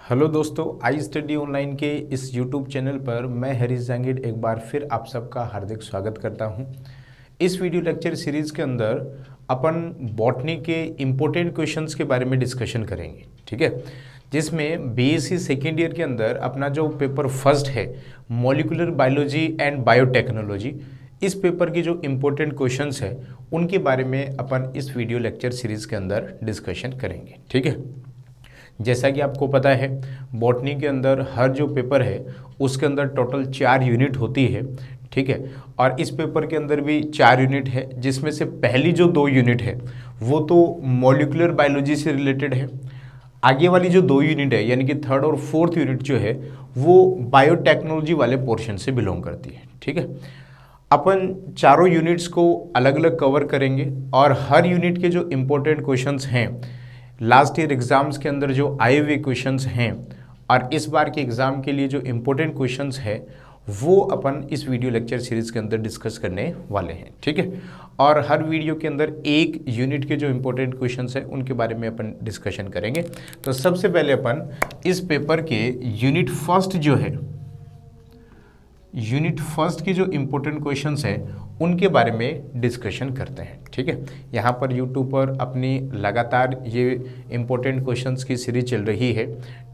Hello दोस्तों, I study online के इस यूट्यूब चैनल पर मैं हरीश जांगीड़ एक बार फिर आप सबका हार्दिक स्वागत करता हूं। इस वीडियो लेक्चर सीरीज़ के अंदर अपन बॉटनी के इम्पोर्टेंट क्वेश्चंस के बारे में डिस्कशन करेंगे, ठीक है। जिसमें बीएससी सेकेंड ईयर के अंदर अपना जो पेपर फर्स्ट है मॉलिक्यूलर बायोलॉजी एंड बायोटेक्नोलॉजी, इस पेपर की जो इम्पोर्टेंट क्वेश्चंस है उनके बारे में अपन इस वीडियो लेक्चर सीरीज़ के अंदर डिस्कशन करेंगे, ठीक है। जैसा कि आपको पता है, बॉटनी के अंदर हर जो पेपर है उसके अंदर टोटल 4 यूनिट होती है, ठीक है। और इस पेपर के अंदर भी 4 यूनिट है, जिसमें से पहली जो 2 यूनिट है वो तो मॉलिक्यूलर बायोलॉजी से रिलेटेड है। आगे वाली जो 2 यूनिट है यानी कि थर्ड और फोर्थ यूनिट जो है वो बायोटेक्नोलॉजी वाले पोर्शन से बिलोंग करती है, ठीक है। अपन चारों यूनिट्स को अलग अलग कवर करेंगे और हर यूनिट के जो इम्पोर्टेंट क्वेश्चंस हैं, लास्ट ईयर एग्जाम्स के अंदर जो आए हुए क्वेश्चंस हैं और इस बार के एग्ज़ाम के लिए जो इम्पोर्टेंट क्वेश्चंस है वो अपन इस वीडियो लेक्चर सीरीज़ के अंदर डिस्कस करने वाले हैं, ठीक है। और हर वीडियो के अंदर एक यूनिट के जो इम्पोर्टेंट क्वेश्चंस हैं उनके बारे में अपन डिस्कशन करेंगे। तो सबसे पहले अपन इस पेपर के यूनिट फर्स्ट जो है, यूनिट फर्स्ट की जो इम्पोर्टेंट क्वेश्चंस हैं उनके बारे में डिस्कशन करते हैं, ठीक है। यहाँ पर यूट्यूब पर अपनी लगातार ये इम्पोर्टेंट क्वेश्चंस की सीरीज चल रही है,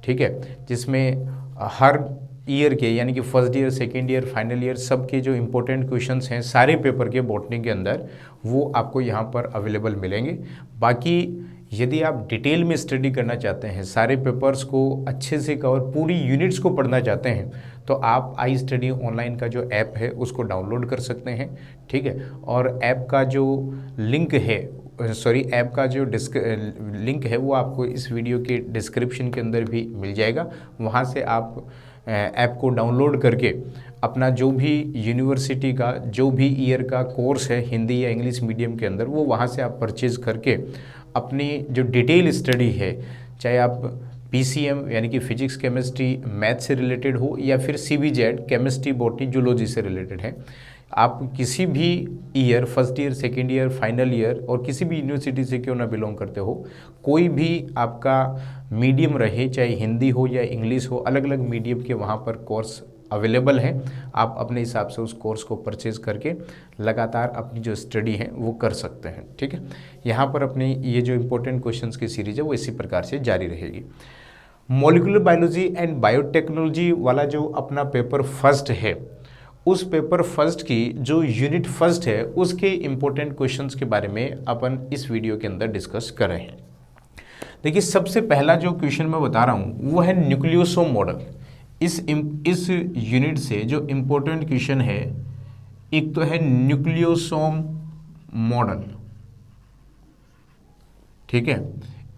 ठीक है, जिसमें हर ईयर के यानी कि first year, second year, final year सब के जो इम्पोर्टेंट क्वेश्चंस हैं सारे पेपर के बॉटनी के अंदर वो आपको यहाँ पर अवेलेबल मिलेंगे। बाकी यदि आप डिटेल में स्टडी करना चाहते हैं, सारे पेपर्स को अच्छे से कवर, पूरी यूनिट्स को पढ़ना चाहते हैं, तो आप आई स्टडी ऑनलाइन का जो ऐप है उसको डाउनलोड कर सकते हैं, ठीक है। और ऐप का जो लिंक है, ऐप का जो लिंक है वो आपको इस वीडियो के डिस्क्रिप्शन के अंदर भी मिल जाएगा। वहाँ से आप ऐप को डाउनलोड करके अपना जो भी यूनिवर्सिटी का जो भी ईयर का कोर्स है हिंदी या इंग्लिश मीडियम के अंदर, वो वहाँ से आप परचेज़ करके अपनी जो डिटेल स्टडी है, चाहे आप पीसीएम यानी कि फिजिक्स केमिस्ट्री मैथ से रिलेटेड हो या फिर सीबीजेड केमिस्ट्री बॉटनी जूलॉजी से रिलेटेड है, आप किसी भी year, first year, second year, final year और किसी भी यूनिवर्सिटी से क्यों ना बिलोंग करते हो, कोई भी आपका मीडियम रहे, चाहे हिंदी हो या इंग्लिश हो, अलग अलग मीडियम के वहाँ पर कोर्स अवेलेबल हैं। आप अपने हिसाब से उस कोर्स को परचेज़ करके लगातार अपनी जो स्टडी है वो कर सकते हैं, ठीक है। यहाँ पर अपनी ये जो इम्पोर्टेंट क्वेश्चंस की सीरीज़ है वो इसी प्रकार से जारी रहेगी। मॉलिक्यूलर बायोलॉजी एंड बायोटेक्नोलॉजी वाला जो अपना पेपर फर्स्ट है, उस पेपर फर्स्ट की जो यूनिट फर्स्ट है उसके इम्पोर्टेंट क्वेश्चंस के बारे में अपन इस वीडियो के अंदर डिस्कस कर रहे हैं। देखिए, सबसे पहला जो क्वेश्चन मैं बता रहा हूँ वो है न्यूक्लियोसोम मॉडल। इस यूनिट से जो इम्पोर्टेंट क्वेश्चन है, एक तो है न्यूक्लियोसोम मॉडल, ठीक है।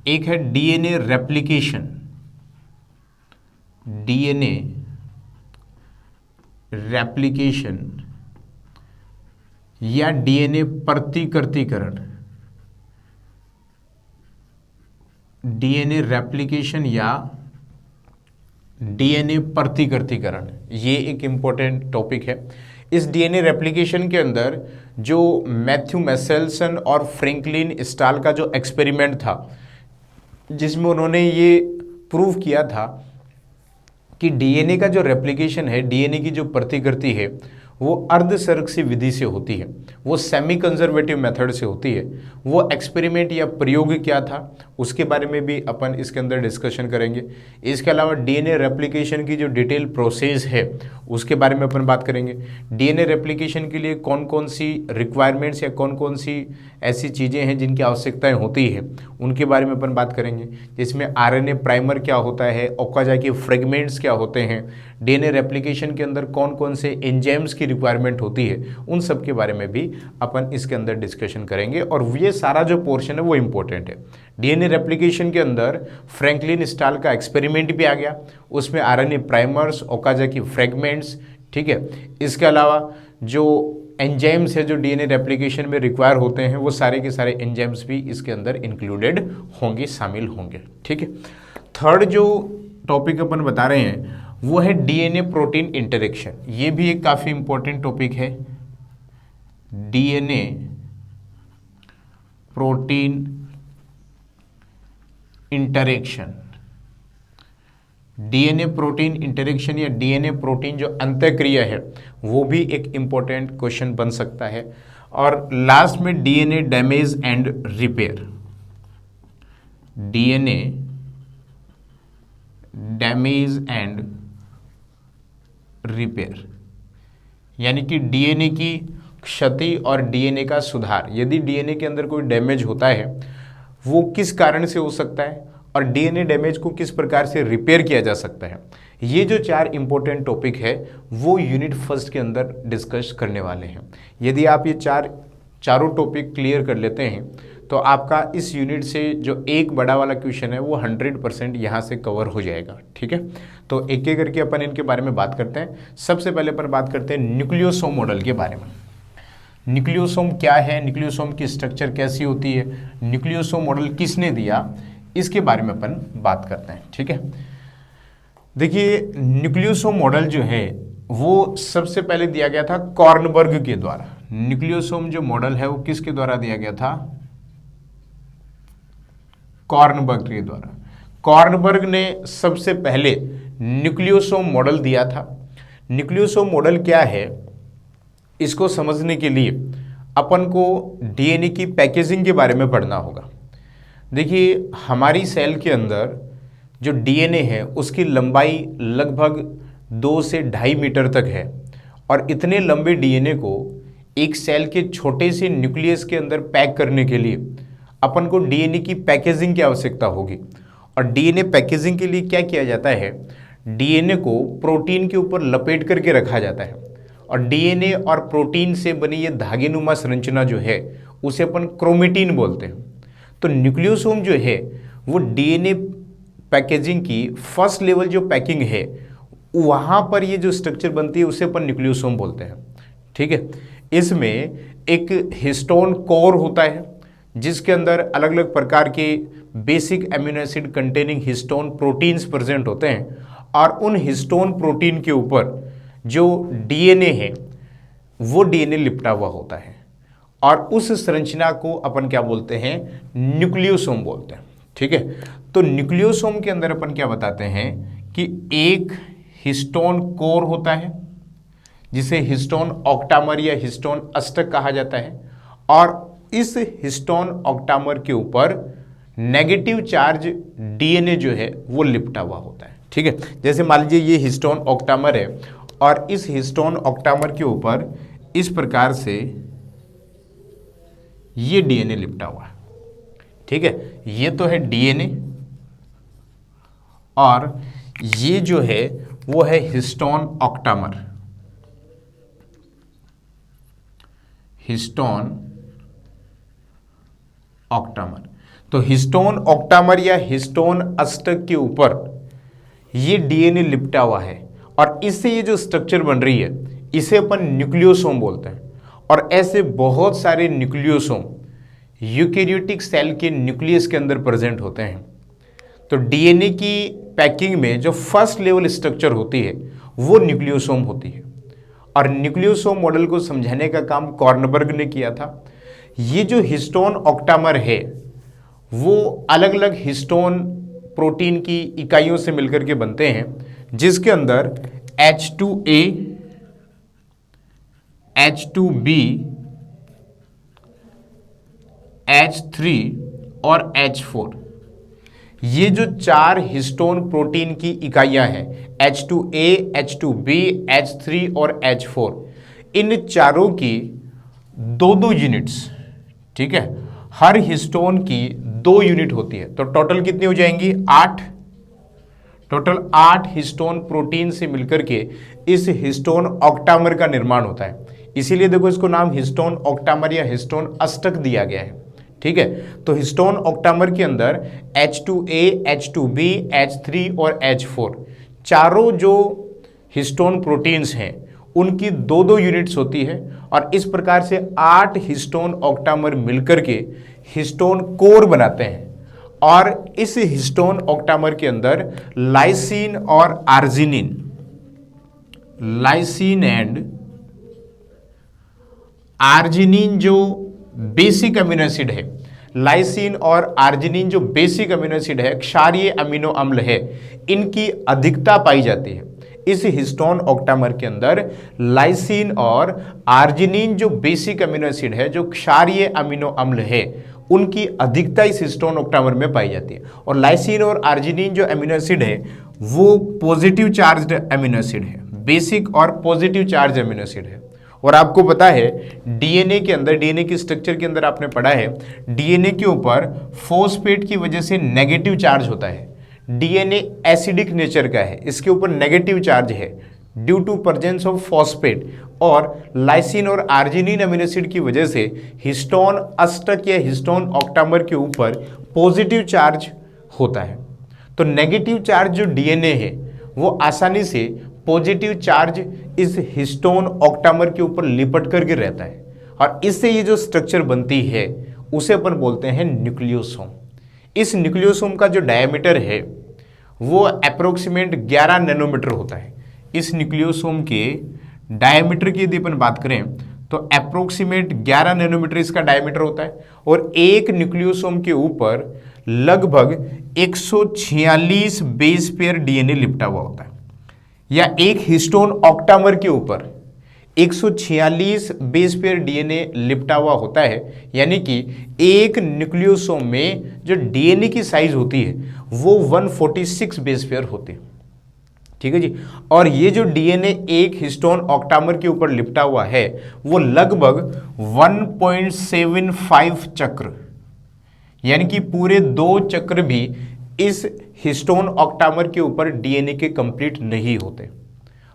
एक है डीएनए रेप्लिकेशन, डीएनए रेप्लिकेशन या डीएनए प्रतिकृतिकरण, डीएनए रेप्लिकेशन या डीएनए प्रतिकृतिकरण, ये एक इम्पोर्टेंट टॉपिक है। इस डीएनए रेप्लिकेशन के अंदर जो मैथ्यू मैसेल्सन और फ्रैंकलिन स्टाल का जो एक्सपेरिमेंट था, जिसमें उन्होंने ये प्रूव किया था कि डीएनए का जो रेप्लिकेशन है, डीएनए की जो प्रतिकृति है वो अर्धसरक्सी विधि से होती है, वो सेमी कंजर्वेटिव मेथड से होती है। वो एक्सपेरिमेंट या प्रयोग क्या था उसके बारे में भी अपन इसके अंदर डिस्कशन करेंगे। इसके अलावा डीएनए रेप्लिकेशन की जो डिटेल प्रोसेस है उसके बारे में अपन बात करेंगे। डीएनए रेप्लिकेशन के लिए कौन कौन सी रिक्वायरमेंट्स या कौन कौन सी ऐसी चीज़ें हैं जिनकी आवश्यकताएं होती है उनके बारे में अपन बात करेंगे। जिसमें आरएनए प्राइमर क्या होता है, ओकाजाकी फ्रेगमेंट्स क्या होते हैं, डीएनए रेप्लिकेशन के अंदर कौन कौन से एंजाइम्स की रिक्वायरमेंट होती है, उन सब के बारे में भी अपन इसके अंदर डिस्कशन करेंगे। और ये सारा जो पोर्शन है वो इंपॉर्टेंट है। डीएनए रेप्लिकेशन के अंदर फ्रैंकलिन स्टाल का एक्सपेरिमेंट भी आ गया, उसमें आरएनए प्राइमर्स, ओकाजाकी फ्रेगमेंट्स, ठीक है। इसके अलावा जो एंजाइम्स है जो डीएनए रेप्लिकेशन में रिक्वायर होते हैं, वो सारे के सारे एंजाइम्स भी इसके अंदर इंक्लूडेड होंगे, शामिल होंगे, ठीक है। थर्ड जो टॉपिक अपन बता रहे हैं वो है डीएनए प्रोटीन इंटरेक्शन। ये भी एक काफ़ी इंपॉर्टेंट टॉपिक है, DNA protein interaction. DNA protein interaction या डीएनए प्रोटीन जो अंतःक्रिया है वो भी एक इम्पोर्टेंट क्वेश्चन बन सकता है। और लास्ट में DNA damage and repair, DNA damage and repair, यानी कि डीएनए की क्षति और डीएनए का सुधार। यदि डीएनए के अंदर कोई डैमेज होता है वो किस कारण से हो सकता है और डीएनए डैमेज को किस प्रकार से रिपेयर किया जा सकता है, ये जो 4 इंपॉर्टेंट टॉपिक है वो यूनिट फर्स्ट के अंदर डिस्कस करने वाले हैं। यदि आप ये चारों टॉपिक क्लियर कर लेते हैं तो आपका इस यूनिट से जो एक बड़ा वाला क्वेश्चन है वो 100% यहाँ से कवर हो जाएगा। ठीक है, तो एक एक करके अपन इनके बारे में बात करते हैं। सबसे पहले अपन बात करते हैं न्यूक्लियोसोम मॉडल के बारे में। न्यूक्लियोसोम क्या है, न्यूक्लियोसोम की स्ट्रक्चर कैसी होती है, न्यूक्लियोसोम मॉडल किसने दिया, इसके बारे में अपन बात करते हैं। ठीक है, देखिए न्यूक्लियोसोम मॉडल जो है वो सबसे पहले दिया गया था कॉर्नबर्ग के द्वारा। न्यूक्लियोसोम जो मॉडल है वो किसके द्वारा दिया गया था, कॉर्नबर्ग के द्वारा। कॉर्नबर्ग ने सबसे पहले न्यूक्लियोसोम मॉडल दिया था। न्यूक्लियोसोम मॉडल क्या है, इसको समझने के लिए अपन को डीएनए की पैकेजिंग के बारे में पढ़ना होगा। देखिए हमारी सेल के अंदर जो डीएनए है उसकी लंबाई लगभग 2 से 2.5 मीटर तक है और इतने लंबे डीएनए को एक सेल के छोटे से न्यूक्लियस के अंदर पैक करने के लिए अपन को डीएनए की पैकेजिंग की आवश्यकता होगी। और डीएनए पैकेजिंग के लिए क्या किया जाता है, डीएनए को प्रोटीन के ऊपर लपेट करके रखा जाता है और डीएनए और प्रोटीन से बनी ये धागेनुमा संरचना जो है उसे अपन क्रोमेटिन बोलते हैं। तो न्यूक्लियोसोम जो है वो डीएनए पैकेजिंग की फर्स्ट लेवल जो पैकिंग है वहाँ पर ये जो स्ट्रक्चर बनती है उसे अपन न्यूक्लियोसोम बोलते हैं। ठीक है, इसमें एक हिस्टोन कोर होता है जिसके अंदर अलग अलग प्रकार के basic amino acid containing histone proteins present होते हैं और उन हिस्टोन प्रोटीन के ऊपर जो डीएनए है वो डीएनए लिपटा हुआ होता है और उस संरचना को अपन क्या बोलते हैं, न्यूक्लियोसोम बोलते हैं। ठीक है, तो न्यूक्लियोसोम के अंदर अपन क्या बताते हैं कि एक हिस्टोन कोर होता है जिसे हिस्टोन ऑक्टामर या हिस्टोन अष्टक कहा जाता है और इस हिस्टोन ऑक्टामर के ऊपर नेगेटिव चार्ज डीएनए जो है वो लिपटा हुआ होता है। ठीक है, जैसे मान लीजिए ये हिस्टोन ऑक्टामर है और इस हिस्टोन ऑक्टामर के ऊपर इस प्रकार से ये डीएनए लिपटा हुआ है। ठीक है, ये तो है डीएनए और ये जो है वो है हिस्टोन ऑक्टामर, हिस्टोन ऑक्टामर। तो हिस्टोन ऑक्टामर या हिस्टोन अष्टक के ऊपर ये डीएनए लिपटा हुआ है और इससे ये जो स्ट्रक्चर बन रही है इसे अपन न्यूक्लियोसोम बोलते हैं। और ऐसे बहुत सारे न्यूक्लियोसोम यूकेरियोटिक सेल के न्यूक्लियस के अंदर प्रेजेंट होते हैं। तो डीएनए की पैकिंग में जो फर्स्ट लेवल स्ट्रक्चर होती है वो न्यूक्लियोसोम होती है और न्यूक्लियोसोम मॉडल को समझाने का काम कॉर्नबर्ग ने किया था। ये जो हिस्टोन ऑक्टामर है वो अलग अलग हिस्टोन प्रोटीन की इकाइयों से मिलकर के बनते हैं जिसके अंदर H2A, H2B, H3 और H4, ये जो 4 हिस्टोन प्रोटीन की इकाइयां हैं H2A, H2B, H3 और H4, इन चारों की 2-2 यूनिट्स। ठीक है, हर हिस्टोन की 2 यूनिट होती है तो टोटल कितनी हो जाएंगी, 8। टोटल 8 हिस्टोन प्रोटीन से मिलकर के इस हिस्टोन ऑक्टामर का निर्माण होता है। इसीलिए देखो इसको नाम हिस्टोन ऑक्टामर या हिस्टोन अष्टक दिया गया है। ठीक है, तो हिस्टोन ऑक्टामर के अंदर H2A, H2B, H3 और H4 चारों जो हिस्टोन प्रोटीन्स हैं उनकी 2-2 यूनिट्स होती है और इस प्रकार से 8 हिस्टोन ऑक्टामर मिलकर के हिस्टोन कोर बनाते हैं। और इस हिस्टोन ऑक्टामर के अंदर लाइसिन और आर्जिनिन, लाइसिन एंड आर्जिनिन जो बेसिक अमीनो एसिड है, लाइसिन और आर्जिनिन जो बेसिक अमीनो एसिड है, क्षारीय अमीनो अम्ल है, इनकी अधिकता पाई जाती है। इस हिस्टोन ऑक्टामर के अंदर लाइसिन और आर्जिनिन जो बेसिक अमीनो एसिड है, जो क्षारीय अमीनो अम्ल है, उनकी अधिकता इस हिस्टोन ऑक्टामर में पाई जाती है। और लाइसिन और आर्जिनिन जो अमीनो एसिड है वो पॉजिटिव चार्ज्ड अमीनो एसिड है, बेसिक और पॉजिटिव चार्ज अमीनो एसिड है। और आपको पता है डीएनए के अंदर, डीएनए के स्ट्रक्चर के अंदर आपने पढ़ा है, डीएनए के ऊपर फॉस्फेट की वजह से नेगेटिव चार्ज होता है। डीएनए एसिडिक नेचर का है, इसके ऊपर नेगेटिव चार्ज है due to presence of phosphate. और लाइसिन और आर्जिनिन अमीनो एसिड की वजह से हिस्टोन अष्टक या हिस्टोन ऑक्टामर के ऊपर पॉजिटिव चार्ज होता है। तो नेगेटिव चार्ज जो डीएनए है वो आसानी से पॉजिटिव चार्ज इस हिस्टोन ऑक्टामर के ऊपर लिपट करके रहता है, और इससे ये जो स्ट्रक्चर बनती है उसे अपन बोलते हैं न्यूक्लियोसोम। इस न्यूक्लियोसोम का जो डायमीटर है वो अप्रोक्सीमेट 11 नैनोमीटर होता है। इस न्यूक्लियोसोम के डायमीटर की यदि अपन बात करें तो अप्रोक्सीमेट 11 नैनोमीटर इसका डायमीटर होता है। और एक न्यूक्लियोसोम के ऊपर लगभग 146 बेस पेयर डीएनए लिपटा हुआ होता है, या एक हिस्टोन ऑक्टामर के ऊपर 146 बेस पेयर डीएनए लिपटा हुआ होता है। यानी कि एक न्यूक्लियोसोम में जो डीएनए की साइज होती है वो 146 बेस पेयर होती है। ठीक है जी। और ये जो डीएनए एक हिस्टोन ऑक्टामर के ऊपर लिपटा हुआ है वो लगभग 1.75 चक्र, यानी कि पूरे 2 चक्र भी इस हिस्टोन ऑक्टामर के ऊपर डीएनए के कंप्लीट नहीं होते।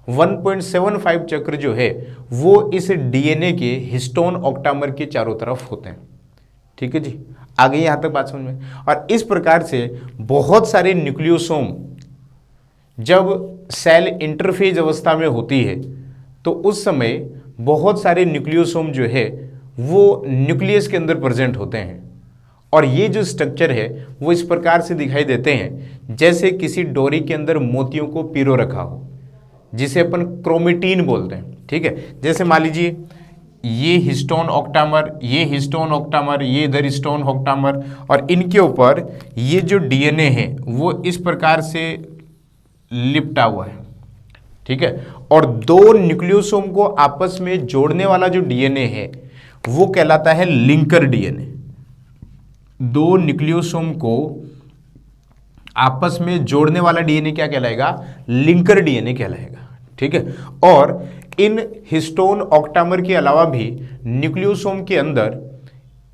1.75 चक्र जो है वो इस डीएनए के हिस्टोन ऑक्टामर के चारों तरफ होते हैं। ठीक है जी, आगे यहां तक बात समझ में। और इस प्रकार से बहुत सारे न्यूक्लियोसोम जब सेल इंटरफेज अवस्था में होती है तो उस समय बहुत सारे न्यूक्लियोसोम जो है वो न्यूक्लियस के अंदर प्रेजेंट होते हैं। और ये जो स्ट्रक्चर है वो इस प्रकार से दिखाई देते हैं जैसे किसी डोरी के अंदर मोतियों को पिरो रखा हो, जिसे अपन क्रोमेटीन बोलते हैं। ठीक है, जैसे मान लीजिए ये हिस्टोन ऑक्टामर, ये हिस्टोन ऑक्टामर, ये इधर हिस्टोन ऑक्टामर, और इनके ऊपर ये जो डीएनए है वो इस प्रकार से लिपटा हुआ है। ठीक है, और 2 न्यूक्लियोसोम को आपस में जोड़ने वाला जो डीएनए है वो कहलाता है लिंकर डीएनए। 2 न्यूक्लियोसोम को आपस में जोड़ने वाला डीएनए क्या कहलाएगा? लिंकर डीएनए कहलाएगा। ठीक है, और इन हिस्टोन ऑक्टामर के अलावा भी न्यूक्लियोसोम के अंदर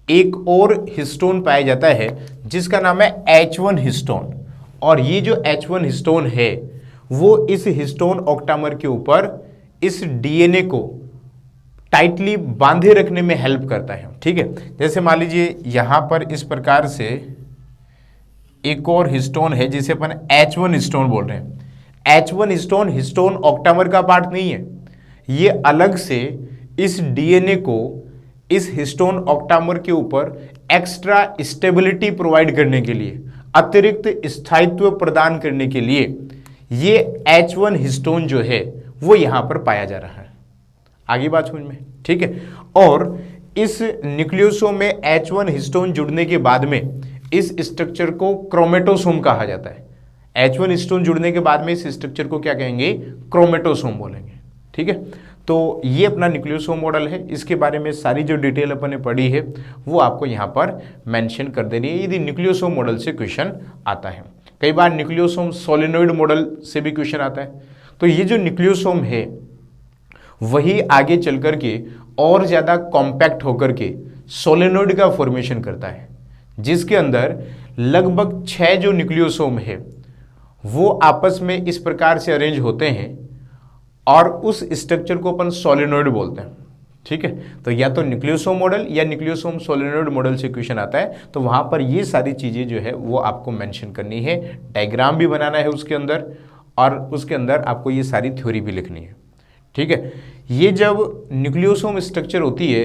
एक और हिस्टोन पाया जाता है जिसका नाम है H1 हिस्टोन। और ये जो H1 हिस्टोन है वो इस हिस्टोन ऑक्टामर के ऊपर इस डीएनए को टाइटली बांधे रखने में हेल्प करता है। ठीक है, जैसे मान लीजिए यहां पर इस प्रकार से एक और हिस्टोन है जिसे अपन H1 हिस्टोन बोल रहे हैं। H1 हिस्टोन हिस्टोन ऑक्टामर का पार्ट नहीं है, ये अलग से इस डीएनए को इस हिस्टोन ऑक्टामर के ऊपर एक्स्ट्रा स्टेबिलिटी प्रोवाइड करने के लिए, अतिरिक्त स्थायित्व प्रदान करने के लिए ये H1 हिस्टोन जो है वो यहां पर पाया जा रहा है। आगे बात समझ में। ठीक है, और इस न्यूक्लियोसोम में H1 हिस्टोन जुड़ने के बाद में इस स्ट्रक्चर को क्रोमेटोसोम कहा जाता है। H1 हिस्टोन जुड़ने के बाद में इस स्ट्रक्चर को क्या कहेंगे? क्रोमेटोसोम बोलेंगे। ठीक है, तो ये अपना न्यूक्लियोसोम मॉडल है। इसके बारे में सारी जो डिटेल अपन ने पढ़ी है वो आपको यहाँ पर मेंशन कर देनी है यदि न्यूक्लियोसोम मॉडल से क्वेश्चन आता है। कई बार न्यूक्लियोसोम सोलेनोइड मॉडल से भी क्वेश्चन आता है। तो ये जो न्यूक्लियोसोम है वही आगे चल करके और ज़्यादा कॉम्पैक्ट होकर के सोलेनोइड का फॉर्मेशन करता है, जिसके अंदर लगभग 6 जो न्यूक्लियोसोम है वो आपस में इस प्रकार से अरेंज होते हैं और उस स्ट्रक्चर को अपन सोलेनोइड बोलते हैं। ठीक है, तो या तो न्यूक्लियोसोम मॉडल या न्यूक्लियोसोम सोलेनोइड मॉडल से क्वेश्चन आता है, तो वहां पर ये सारी चीज़ें जो है वो आपको मेंशन करनी है, डायग्राम भी बनाना है उसके अंदर, और उसके अंदर आपको ये सारी थ्योरी भी लिखनी है। ठीक है, ये जब न्यूक्लियोसोम स्ट्रक्चर होती है,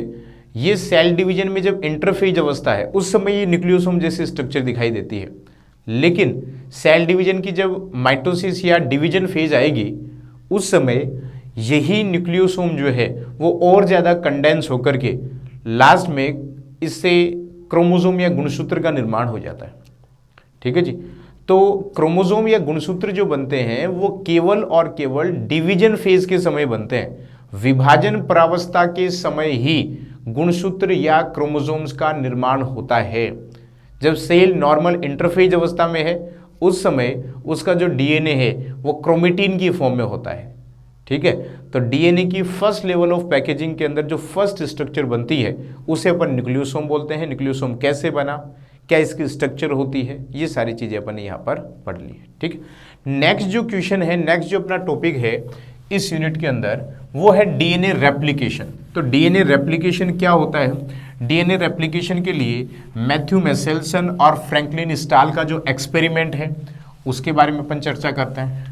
ये सेल डिवीजन में जब इंटरफेज अवस्था है उस समय ये न्यूक्लियोसोम जैसी स्ट्रक्चर दिखाई देती है। लेकिन सेल डिवीजन की जब माइटोसिस या डिवीजन फेज आएगी उस समय यही न्यूक्लियोसोम जो है वो और ज़्यादा कंडेंस होकर के लास्ट में इससे क्रोमोसोम या गुणसूत्र का निर्माण हो जाता है। ठीक है जी। तो क्रोमोसोम या गुणसूत्र जो बनते हैं वो केवल और केवल डिवीजन फेज के समय बनते हैं। विभाजन प्रावस्था के समय ही गुणसूत्र या क्रोमोसोम्स का निर्माण होता है। जब सेल नॉर्मल इंटरफेज अवस्था में है उस समय उसका जो डीएनए है वो क्रोमेटिन की फॉर्म में होता है। ठीक है, तो डीएनए की फर्स्ट लेवल ऑफ पैकेजिंग के अंदर जो फर्स्ट स्ट्रक्चर बनती है उसे अपन न्यूक्लियोसोम बोलते हैं। न्यूक्लियोसोम कैसे बना, क्या इसकी स्ट्रक्चर होती है, ये सारी चीजें अपन यहाँ पर पढ़ ली है। ठीक, नेक्स्ट जो क्वेश्चन है, नेक्स्ट जो अपना टॉपिक है इस यूनिट के अंदर वो है डीएनए रेप्लिकेशन। तो डीएनए रेप्लिकेशन क्या होता है? डीएनए रेप्लिकेशन के लिए मैथ्यू मेसेल्सन और फ्रैंकलिन स्टाल का जो एक्सपेरिमेंट है उसके बारे में अपन चर्चा करते हैं।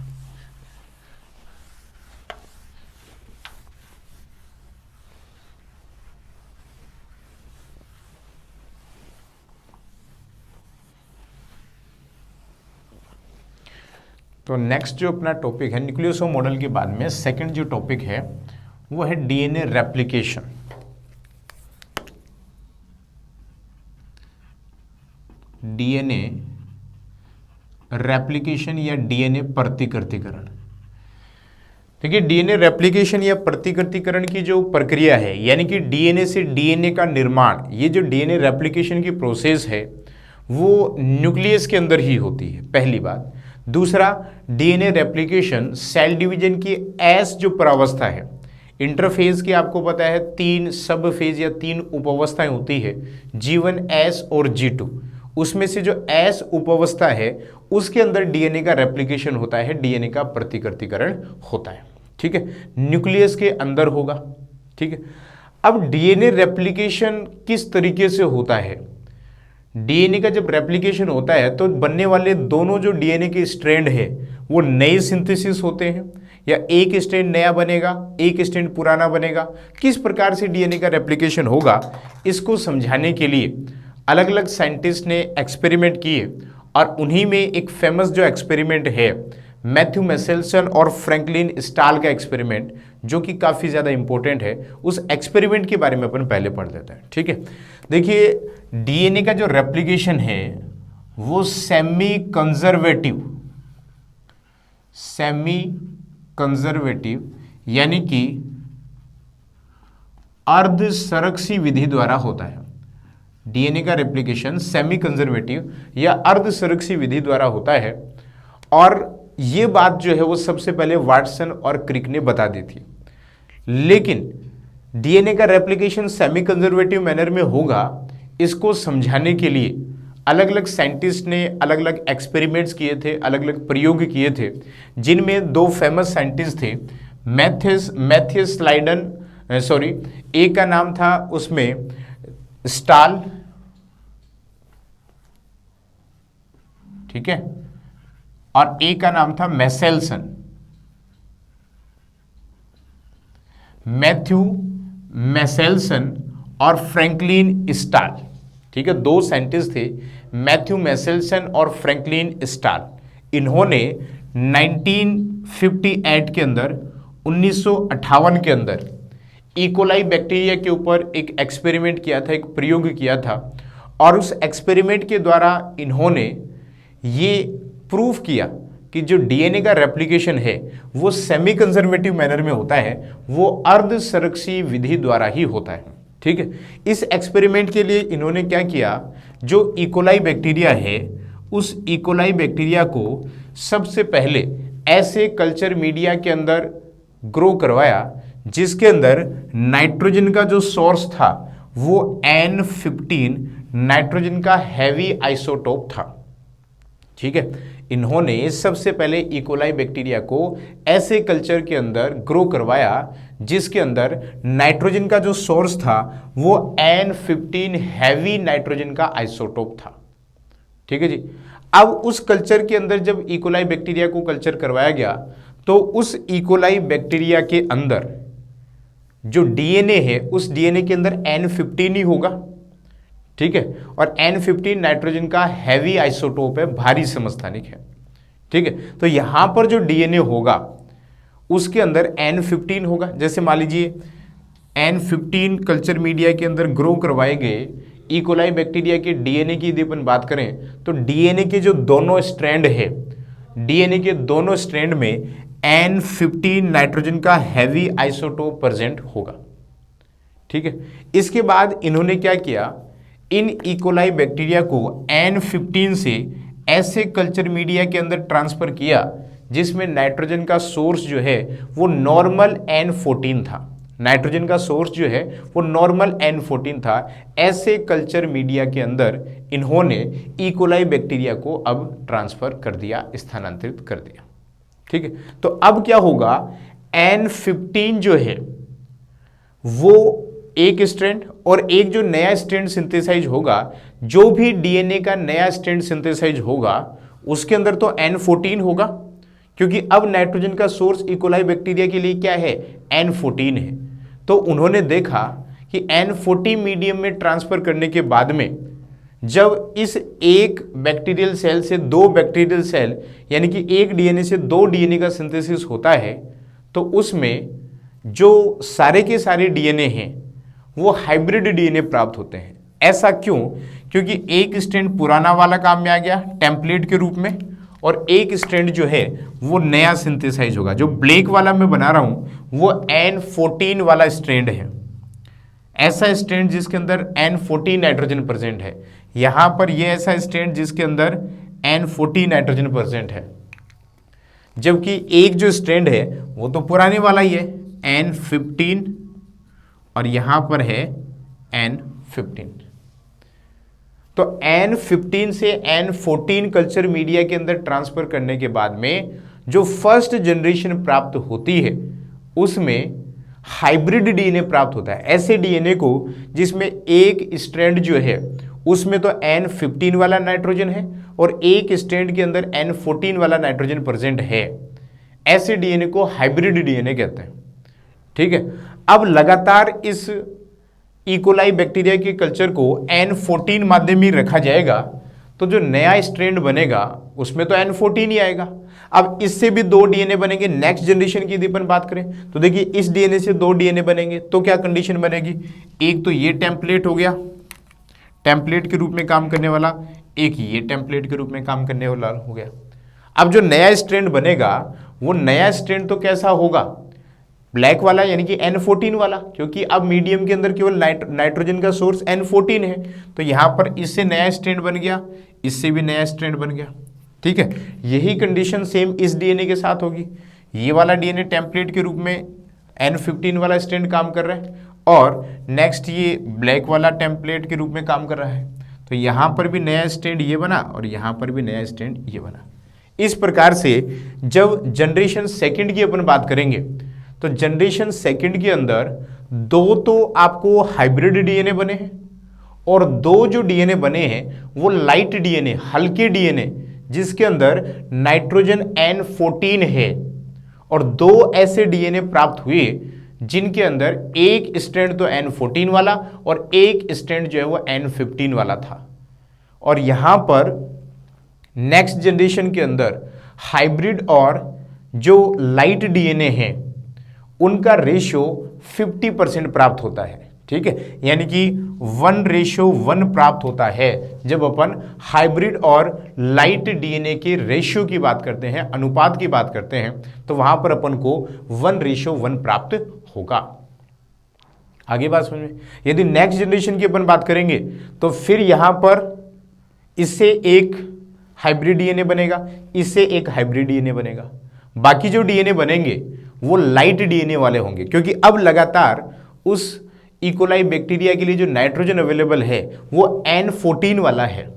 तो नेक्स्ट जो अपना टॉपिक है न्यूक्लियोसोम मॉडल के बाद में सेकंड जो टॉपिक है वो है डीएनए रेप्लिकेशन। डीएनए रेप्लिकेशन या डीएनए प्रतिकृतिकरण। देखिए, डीएनए रेप्लिकेशन या प्रतिकृतिकरण की जो प्रक्रिया है यानी कि डीएनए से डीएनए का निर्माण, ये जो डीएनए रेप्लिकेशन की प्रोसेस है वो न्यूक्लियस के अंदर ही होती है, पहली बात। दूसरा, डीएनए रेप्लिकेशन सेल डिवीजन की एस जो प्रावस्था है, इंटरफेज की आपको पता है 3 सब फेज या 3 उपावस्थाएं होती है, G1, S और G2। उसमें से जो S उपावस्था है उसके अंदर डीएनए का रेप्लिकेशन होता है, डीएनए का प्रतिकृतिकरण होता है। ठीक है, न्यूक्लियस के अंदर होगा। ठीक है, अब डीएनए रेप्लिकेशन किस तरीके से होता है? डीएनए का जब रेप्लिकेशन होता है तो बनने वाले दोनों जो डीएनए के स्ट्रैंड है वो नए सिंथेसिस होते हैं या एक स्ट्रैंड नया बनेगा, एक स्ट्रैंड पुराना बनेगा। किस प्रकार से डीएनए का रेप्लिकेशन होगा इसको समझाने के लिए अलग अलग साइंटिस्ट ने एक्सपेरिमेंट किए और उन्हीं में एक फेमस जो एक्सपेरिमेंट है मैथ्यू मेसेल्सन और फ्रैंकलिन स्टाल का एक्सपेरिमेंट, जो कि काफ़ी ज़्यादा इंपॉर्टेंट है, उस एक्सपेरिमेंट के बारे में अपन पहले पढ़ लेते हैं। ठीक है, देखिए डीएनए का जो रेप्लिकेशन है वो सेमी कंजर्वेटिव यानी कि अर्धसंरक्षी विधि द्वारा होता है। डीएनए का रेप्लिकेशन सेमी कंजर्वेटिव या अर्धसंरक्षी विधि द्वारा होता है और ये बात जो है वो सबसे पहले वाटसन और क्रिक ने बता दी थी। लेकिन डीएनए का रेप्लिकेशन सेमी कंजर्वेटिव मैनर में होगा, इसको समझाने के लिए अलग अलग साइंटिस्ट ने अलग अलग एक्सपेरिमेंट्स किए थे, अलग अलग प्रयोग किए थे, जिनमें 2 फेमस साइंटिस्ट थे, मैथियस स्लाइडन, एक का नाम था उसमें स्टाल, ठीक है, और एक का नाम था मेसेल्सन। मैथ्यू मेसेल्सन और फ्रैंकलिन स्टाल। ठीक है, 2 साइंटिस्ट थे, मैथ्यू मेसेल्सन और फ्रैंकलिन स्टाल। इन्होंने 1958 के अंदर 1958 के अंदर इकोलाई बैक्टीरिया के ऊपर एक एक्सपेरिमेंट किया था, एक प्रयोग किया था और उस एक्सपेरिमेंट के द्वारा इन्होंने ये प्रूफ किया कि जो डीएनए का रेप्लिकेशन है वो सेमी कंजर्वेटिव मैनर में होता है, वो अर्धसंरक्षी विधि द्वारा ही होता है। ठीक है, इस एक्सपेरिमेंट के लिए इन्होंने क्या किया, जो इकोलाई बैक्टीरिया है उस इकोलाई बैक्टीरिया को सबसे पहले ऐसे कल्चर मीडिया के अंदर ग्रो करवाया जिसके अंदर नाइट्रोजन का जो सोर्स था वो N15 नाइट्रोजन का हैवी आइसोटोप था। ठीक है, इन्होंने सबसे पहले इकोलाई बैक्टीरिया को ऐसे कल्चर के अंदर ग्रो करवाया जिसके अंदर नाइट्रोजन का जो सोर्स था वो N15 हैवी नाइट्रोजन का आइसोटोप था। ठीक है जी, अब उस कल्चर के अंदर जब इकोलाई बैक्टीरिया को कल्चर करवाया गया तो उस इकोलाई बैक्टीरिया के अंदर जो डीएनए है उस डीएनए के अंदर N15 ही होगा। ठीक है, और N15 नाइट्रोजन का हैवी आइसोटोप है, भारी समस्थानिक है। ठीक है, तो यहां पर जो डीएनए होगा उसके अंदर N15 होगा। जैसे मान लीजिए N15 कल्चर मीडिया के अंदर ग्रो करवाए गए इकोलाई बैक्टीरिया के डीएनए की यदि अपन बात करें तो डीएनए के जो दोनों स्ट्रैंड है, डीएनए के दोनों स्ट्रैंड में N15 नाइट्रोजन का हैवी आइसोटोप प्रेजेंट होगा। ठीक है, इसके बाद इन्होंने क्या किया, इन इकोलाई बैक्टीरिया को N15 से ऐसे कल्चर मीडिया के अंदर ट्रांसफर किया जिसमें नाइट्रोजन का सोर्स जो है वो नॉर्मल N14 था। नाइट्रोजन का सोर्स जो है वो नॉर्मल N14 था। ऐसे कल्चर मीडिया के अंदर इन्होंने इकोलाई बैक्टीरिया को अब ट्रांसफर कर दिया, स्थानांतरित कर दिया। ठीक है, तो अब क्या होगा, N15 जो है वो एक स्ट्रैंड और एक जो नया स्ट्रैंड सिंथेसाइज होगा, जो भी डीएनए का नया स्ट्रैंड सिंथेसाइज होगा उसके अंदर तो N14 होगा, क्योंकि अब नाइट्रोजन का सोर्स इकोलाई बैक्टीरिया के लिए क्या है, N14 है। तो उन्होंने देखा कि N14 मीडियम में ट्रांसफर करने के बाद में जब इस एक बैक्टीरियल सेल से दो बैक्टीरियल सेल यानी कि एक डीएनए से दो डीएनए का सिंथेसिस होता है तो उसमें जो सारे के सारे डीएनए हैं वो हाइब्रिड डीएनए प्राप्त होते हैं। ऐसा क्यों, क्योंकि एक स्ट्रैंड पुराना वाला काम में आ गया टेम्पलेट के रूप में और एक स्ट्रैंड जो है वो नया सिंथेसाइज होगा। जो ब्लैक वाला मैं बना रहा हूं वो N14 वाला स्ट्रैंड है, ऐसा स्ट्रैंड जिसके अंदर N14 नाइट्रोजन प्रेजेंट है। यहां पर ये ऐसा स्ट्रैंड जिसके अंदर N14 नाइट्रोजन प्रेजेंट है, जबकि एक जो स्ट्रैंड है वो तो पुराने वाला ही है N15 और यहां पर है N15। तो N15 से N14 कल्चर मीडिया के अंदर ट्रांसफर करने के बाद में जो फर्स्ट जनरेशन प्राप्त होती है उसमें हाइब्रिड डीएनए प्राप्त होता है। ऐसे डीएनए को जिसमें एक स्ट्रैंड जो है उसमें तो N15 वाला नाइट्रोजन है और एक स्ट्रैंड के अंदर N14 वाला नाइट्रोजन प्रेजेंट है, ऐसे डीएनए को हाइब्रिड डीएनए कहते हैं। ठीक है, अब लगातार इस इकोलाई बैक्टीरिया के कल्चर को N14 माध्यम में रखा जाएगा तो जो नया स्ट्रैंड बनेगा उसमें तो N14 ही आएगा। अब इससे भी दो डीएनए बनेंगे। नेक्स्ट जनरेशन की यदि अपन बात करें तो देखिए इस डीएनए से दो डीएनए बनेंगे तो क्या कंडीशन बनेगी, एक तो ये टेम्पलेट हो गया, टेम्पलेट के रूप में काम करने वाला, एक ये टेम्पलेट के रूप में काम करने वाला हो गया। अब जो नया स्ट्रैंड बनेगा वो नया स्ट्रैंड तो कैसा होगा, ब्लैक वाला यानी कि N14 वाला, क्योंकि अब मीडियम के अंदर केवल नाइट्रोजन का सोर्स N14 है। तो यहां पर इससे नया स्ट्रैंड बन गया, इससे भी नया स्ट्रैंड बन गया। ठीक है, यही कंडीशन सेम इस डीएनए के साथ होगी। ये वाला डीएनए टेम्पलेट के रूप में N15 वाला स्ट्रैंड काम कर रहा है और नेक्स्ट ये ब्लैक वाला टेम्पलेट के रूप में काम कर रहा है। तो यहां पर भी नया स्ट्रैंड ये बना और यहां पर भी नया स्ट्रैंड ये बना। इस प्रकार से जब जनरेशन सेकेंड की अपन बात करेंगे तो जनरेशन सेकंड के अंदर दो तो आपको हाइब्रिड डीएनए बने हैं और दो जो डीएनए बने हैं वो लाइट डीएनए, हल्के डीएनए जिसके अंदर नाइट्रोजन N14 है, और दो ऐसे डीएनए प्राप्त हुए जिनके अंदर एक स्ट्रैंड तो N14 वाला और एक स्ट्रैंड जो है वो N15 वाला था। और यहां पर नेक्स्ट जनरेशन के अंदर हाइब्रिड और जो लाइट डीएनए है उनका रेशियो 50% प्राप्त होता है। ठीक है, यानी कि 1:1 प्राप्त होता है जब अपन हाइब्रिड और लाइट डीएनए के रेशियो की बात करते हैं, अनुपात की बात करते हैं, तो वहां पर अपन को 1:1 प्राप्त होगा। आगे बात समझ में। यदि नेक्स्ट जनरेशन की अपन बात करेंगे तो फिर यहां पर इससे एक हाइब्रिड डीएनए बनेगा, इससे एक हाइब्रिड डीएनए बनेगा। बाकी जो डीएनए बनेंगे वो लाइट डीएनए वाले होंगे, क्योंकि अब लगातार उस इकोलाई बैक्टीरिया के लिए जो नाइट्रोजन अवेलेबल है वो N14 वाला है।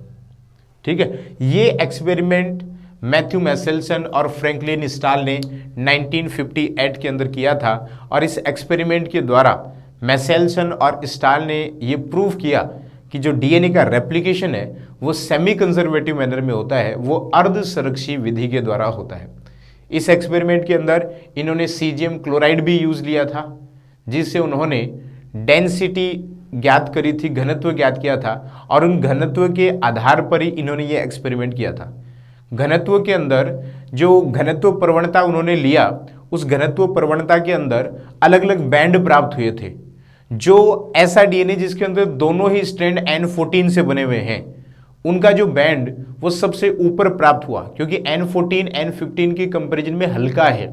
ठीक है, ये एक्सपेरिमेंट मैथ्यू मैसेल्सन और फ्रैंकलिन स्टाल ने 1958 के अंदर किया था और इस एक्सपेरिमेंट के द्वारा मैसेल्सन और स्टाल ने ये प्रूव किया कि जो डीएनए का रेप्लिकेशन है वो सेमी कंजर्वेटिव मैनर में होता है, वो अर्ध संरक्षी विधि के द्वारा होता है। इस एक्सपेरिमेंट के अंदर इन्होंने सीजियम क्लोराइड भी यूज लिया था, जिससे उन्होंने डेंसिटी ज्ञात करी थी, घनत्व ज्ञात किया था, और उन घनत्व के आधार पर ही इन्होंने ये एक्सपेरिमेंट किया था। घनत्व के अंदर जो घनत्व प्रवणता उन्होंने लिया, उस घनत्व प्रवणता के अंदर अलग अलग बैंड प्राप्त हुए थे। जो ऐसा डीएनए जिसके अंदर दोनों ही स्ट्रैंड N14 से बने हुए हैं, उनका जो बैंड वो सबसे ऊपर प्राप्त हुआ, क्योंकि N14 N15 की कंपैरिजन में हल्का है,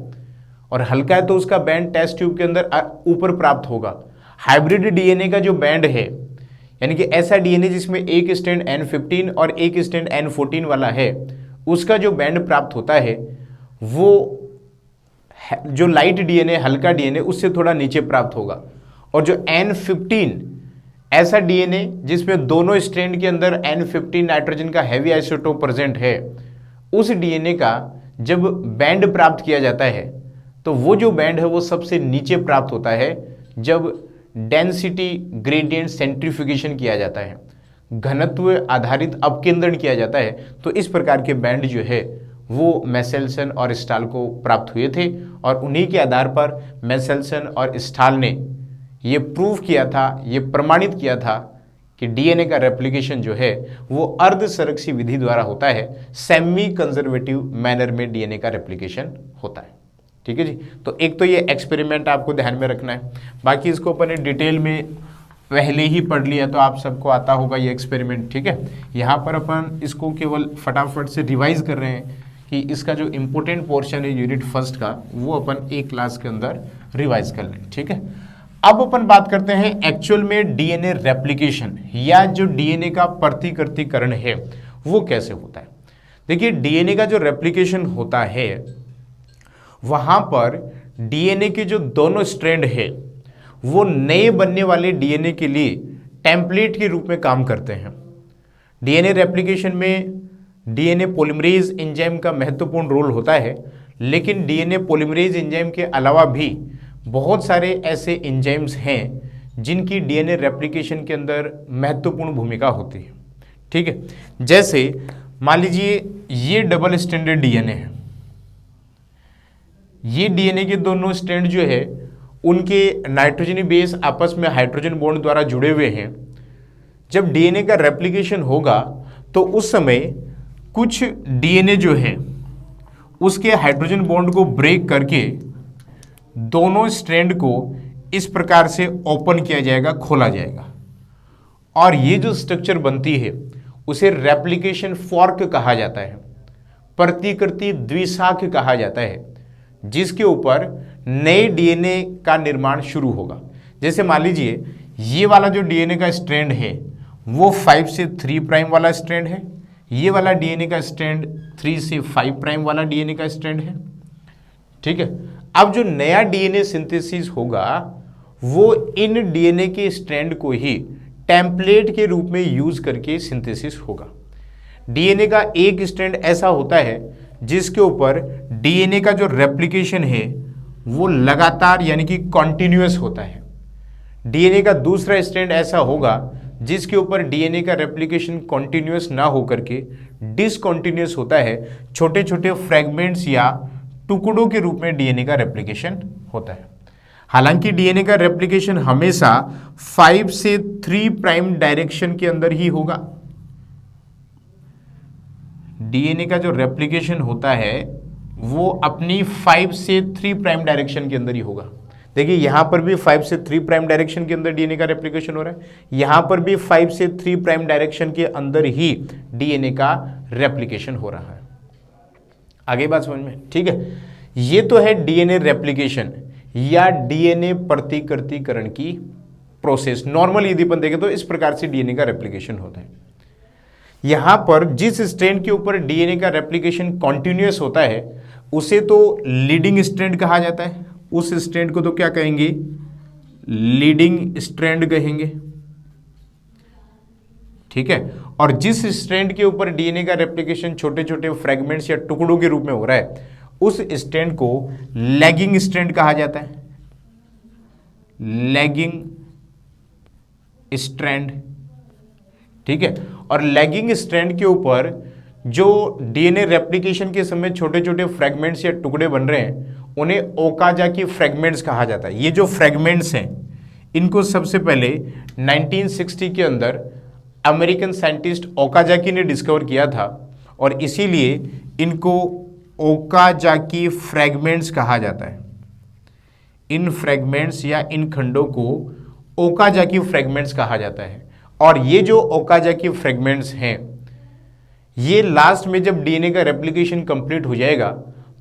और हल्का है तो उसका बैंड टेस्ट ट्यूब के अंदर ऊपर प्राप्त होगा। हाइब्रिड डीएनए का जो बैंड है, यानी कि ऐसा डीएनए जिसमें एक स्ट्रैंड N15 और एक स्ट्रैंड N14 वाला है, उसका जो बैंड प्राप्त होता है वो जो लाइट डीएनए, हल्का डीएनए, उससे थोड़ा नीचे प्राप्त होगा। और जो N15 ऐसा डीएनए जिसमें दोनों स्ट्रैंड के अंदर N15 नाइट्रोजन का हैवी आइसोटोप प्रेजेंट है, उस डीएनए का जब बैंड प्राप्त किया जाता है तो वो जो बैंड है वो सबसे नीचे प्राप्त होता है जब डेंसिटी ग्रेडियंट सेंट्रीफ्यूगेशन किया जाता है, घनत्व आधारित अपकेंद्रण किया जाता है। तो इस प्रकार के बैंड जो है वो मैसेल्सन और स्टाल को प्राप्त हुए थे, और उन्हीं के आधार पर मैसेल्सन और स्टाल ने ये प्रूव किया था, ये प्रमाणित किया था कि डीएनए का रेप्लिकेशन जो है वो अर्धसंरक्षी विधि द्वारा होता है, सेमी कंजर्वेटिव मैनर में डीएनए का रेप्लिकेशन होता है। ठीक है जी। तो एक तो ये एक्सपेरिमेंट आपको ध्यान में रखना है, बाकी इसको अपन ने डिटेल में पहले ही पढ़ लिया तो आप सबको आता होगा ये एक्सपेरिमेंट। ठीक है, यहाँ पर अपन इसको केवल फटाफट से रिवाइज कर रहे हैं कि इसका जो इम्पोर्टेंट पोर्शन है यूनिट फर्स्ट का वो अपन एक क्लास के अंदर रिवाइज कर लें। ठीक है, अब अपन बात करते हैं एक्चुअल में डीएनए रेप्लिकेशन या जो डीएनए का प्रतिकृतिकरण है वो कैसे होता है। देखिए, डीएनए का जो रेप्लिकेशन होता है वहां पर डीएनए के जो दोनों स्ट्रैंड है वो नए बनने वाले डीएनए के लिए टेम्पलेट के रूप में काम करते हैं। डीएनए रेप्लिकेशन में डीएनए पॉलीमरेज एंजाइम का महत्वपूर्ण रोल होता है, लेकिन डीएनए पॉलीमरेज एंजाइम के अलावा भी बहुत सारे ऐसे एंजाइम्स हैं जिनकी डीएनए रेप्लिकेशन के अंदर महत्वपूर्ण भूमिका होती है। ठीक है, जैसे मान लीजिए ये डबल स्ट्रैंडेड डीएनए है, ये डीएनए के दोनों स्ट्रैंड जो है उनके नाइट्रोजनी बेस आपस में हाइड्रोजन बॉन्ड द्वारा जुड़े हुए हैं। जब डीएनए का रेप्लिकेशन होगा तो उस समय कुछ डीएनए जो है उसके हाइड्रोजन बॉन्ड को ब्रेक करके दोनों स्ट्रैंड को इस प्रकार से ओपन किया जाएगा, खोला जाएगा, और ये जो स्ट्रक्चर बनती है उसे रेप्लिकेशन फॉर्क कहा जाता है, प्रतिकृति द्विशाख कहा जाता है, जिसके ऊपर नए डीएनए का निर्माण शुरू होगा। जैसे मान लीजिए ये वाला जो डीएनए का स्ट्रैंड है वो 5 से 3 प्राइम वाला स्ट्रैंड है, ये वाला डीएनए का स्ट्रैंड 3 से 5 प्राइम वाला डीएनए का स्ट्रैंड है। ठीक है, अब जो नया डीएनए सिंथेसिस होगा वो इन डीएनए के स्ट्रैंड को ही टेम्पलेट के रूप में यूज करके सिंथेसिस होगा। डीएनए का एक स्ट्रैंड ऐसा होता है जिसके ऊपर डीएनए का जो रेप्लिकेशन है वो लगातार यानी कि कॉन्टिन्यूअस होता है। डीएनए का दूसरा स्ट्रैंड ऐसा होगा जिसके ऊपर डीएनए का रेप्लिकेशन कॉन्टिन्यूअस ना होकर के डिसकॉन्टिन्यूअस होता है, छोटे छोटे फ्रैगमेंट्स या टुकड़ों के रूप में डीएनए का रेप्लिकेशन होता है। हालांकि डीएनए का रेप्लिकेशन हमेशा 5 से 3 प्राइम डायरेक्शन के अंदर ही होगा। डीएनए का जो रेप्लिकेशन होता है वो अपनी 5 से 3 प्राइम डायरेक्शन के अंदर ही होगा। देखिए यहाँ पर भी 5 से 3 प्राइम डायरेक्शन के अंदर डीएनए का रेप्लिकेशन हो रहा है, यहाँ पर भी 5 से 3 प्राइम डायरेक्शन के अंदर ही डीएनए का रेप्लिकेशन हो रहा है। आगे बात समझ में? ठीक है, ये तो है डीएनए रेप्लिकेशन या डीएनए प्रतिकृतिकरण की प्रोसेस। नॉर्मल यदि अपन देखें तो इस प्रकार से डीएनए का रेप्लिकेशन होता है। यहां पर जिस स्ट्रैंड के ऊपर डीएनए का रेप्लिकेशन कॉन्टिन्यूअस होता है उसे तो लीडिंग स्ट्रैंड कहा जाता है। उस स्ट्रैंड को तो क्या कहेंगे? लीडिंग स्ट्रैंड कहेंगे। ठीक है, और जिस स्ट्रैंड के ऊपर डीएनए का रेप्लिकेशन छोटे छोटे फ्रैगमेंट्स या टुकड़ों के रूप में हो रहा है उस स्ट्रैंड को लैगिंग स्ट्रैंड कहा जाता है। Lagging strand. ठीक है, और लैगिंग स्ट्रैंड के ऊपर जो डीएनए रेप्लिकेशन के समय छोटे छोटे फ्रैगमेंट्स या टुकड़े बन रहे हैं उन्हें ओकाजाकी फ्रैगमेंट्स कहा जाता है। ये जो फ्रैगमेंट्स हैं इनको सबसे पहले 1960 के अंदर अमेरिकन साइंटिस्ट ओकाजाकी ने डिस्कवर किया था और इसीलिए इनको ओकाजाकी फ्रैगमेंट्स कहा जाता है। इन फ्रैगमेंट्स या इन खंडों को ओकाजाकी फ्रेगमेंट्स कहा जाता है। और ये जो ओकाजाकी फ्रेगमेंट्स हैं, ये लास्ट में जब डीएनए का रेप्लिकेशन कंप्लीट हो जाएगा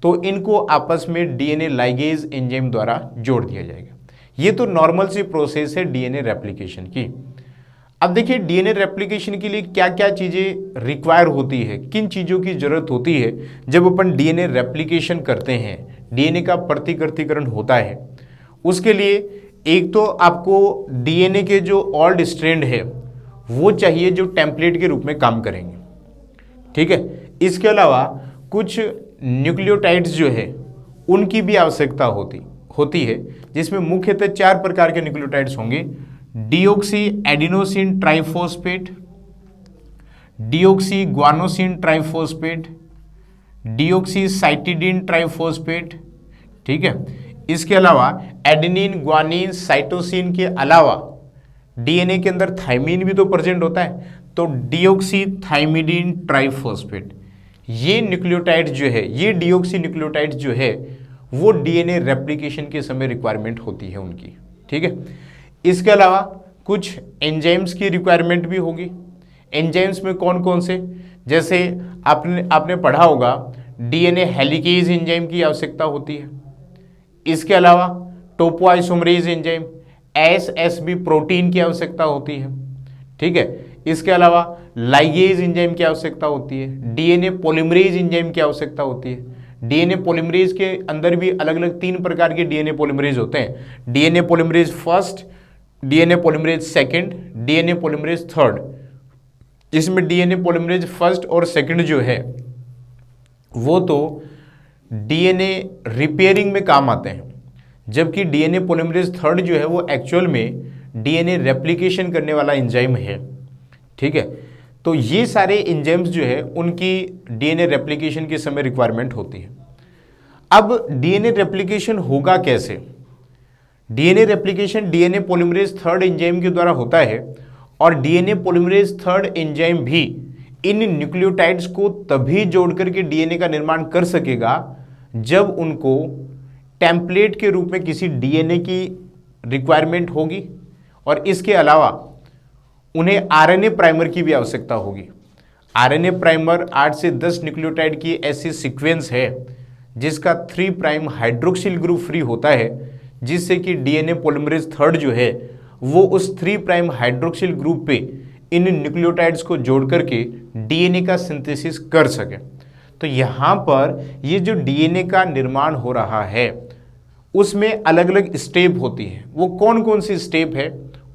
तो इनको आपस में डीएनए लाइगेज एंजाइम द्वारा जोड़ दिया जाएगा। ये तो नॉर्मल सी प्रोसेस है डीएनए रेप्लिकेशन की। अब देखिए डीएनए रेप्लिकेशन के लिए क्या क्या चीज़ें रिक्वायर होती है, किन चीज़ों की ज़रूरत होती है जब अपन डीएनए रेप्लिकेशन करते हैं, डीएनए का प्रतिकृतिकरण होता है। उसके लिए एक तो आपको डीएनए के जो ओल्ड स्ट्रैंड है वो चाहिए जो टेम्पलेट के रूप में काम करेंगे, ठीक है। इसके अलावा कुछ न्यूक्लियोटाइड्स जो है उनकी भी आवश्यकता होती है, जिसमें मुख्यतः 4 प्रकार के न्यूक्लियोटाइड्स होंगे। Deoxy adenosine triphosphate, deoxy guanosine triphosphate, deoxy cytidine triphosphate, ठीक है। इसके अलावा एडेनिन, ग्वानिन, साइटोसिन के अलावा डीएनए के अंदर थाइमिन भी तो प्रेजेंट होता है, तो डीऑक्सी थाइमिडीन ट्राइफॉस्फेट, ये न्यूक्लियोटाइड जो है, ये डीऑक्सी न्यूक्लियोटाइड जो है वो डीएनए रेप्लिकेशन के समय रिक्वायरमेंट होती है उनकी, ठीक है। इसके अलावा कुछ एंजाइम्स की रिक्वायरमेंट भी होगी। एंजाइम्स में कौन कौन से, जैसे आपने पढ़ा होगा डीएनए हेलिकेज एंजाइम की आवश्यकता होती है। इसके अलावा टोपोआइसोमरेज एंजाइम, एसएसबी प्रोटीन की आवश्यकता होती है, ठीक है। इसके अलावा लाइगेज एंजाइम की आवश्यकता होती है, डीएनए पॉलीमरेज एंजाइम की आवश्यकता होती है। डीएनए पॉलीमरेज के अंदर भी अलग अलग 3 प्रकार के डीएनए पॉलीमरेज होते हैं, DNA polymerase first, DNA polymerase second, DNA polymerase third. इसमें डीएनए पॉलीमरेज फर्स्ट और सेकंड जो है वो तो डीएनए रिपेयरिंग में काम आते हैं, जबकि डीएनए पॉलीमरेज थर्ड जो है वो एक्चुअल में डीएनए रेप्लिकेशन करने वाला एंजाइम है, ठीक है। तो ये सारे एंजाइम्स जो है उनकी डीएनए रेप्लिकेशन के समय रिक्वायरमेंट होती है। अब डीएनए रेप्लिकेशन होगा कैसे? DNA replication DNA polymerase third enzyme के द्वारा होता है, और डीएनए पॉलीमरेज थर्ड एंजाइम भी इन न्यूक्लियोटाइड्स को तभी जोड़ करके डीएनए का निर्माण कर सकेगा जब उनको टेम्पलेट के रूप में किसी डीएनए की रिक्वायरमेंट होगी, और इसके अलावा उन्हें आरएनए प्राइमर की भी आवश्यकता होगी। आरएनए प्राइमर 8 से 10 न्यूक्लियोटाइड की ऐसी सीक्वेंस है जिसका 3 प्राइम हाइड्रोक्सिल ग्रुप फ्री होता है, जिससे कि डीएनए पॉलीमरेज थर्ड जो है वो उस 3 प्राइम हाइड्रोक्सिल ग्रुप पे इन न्यूक्लियोटाइड्स को जोड़ करके डीएनए का सिंथेसिस कर सके। तो यहाँ पर ये जो डीएनए का निर्माण हो रहा है उसमें अलग अलग स्टेप होती है। वो कौन कौन सी स्टेप है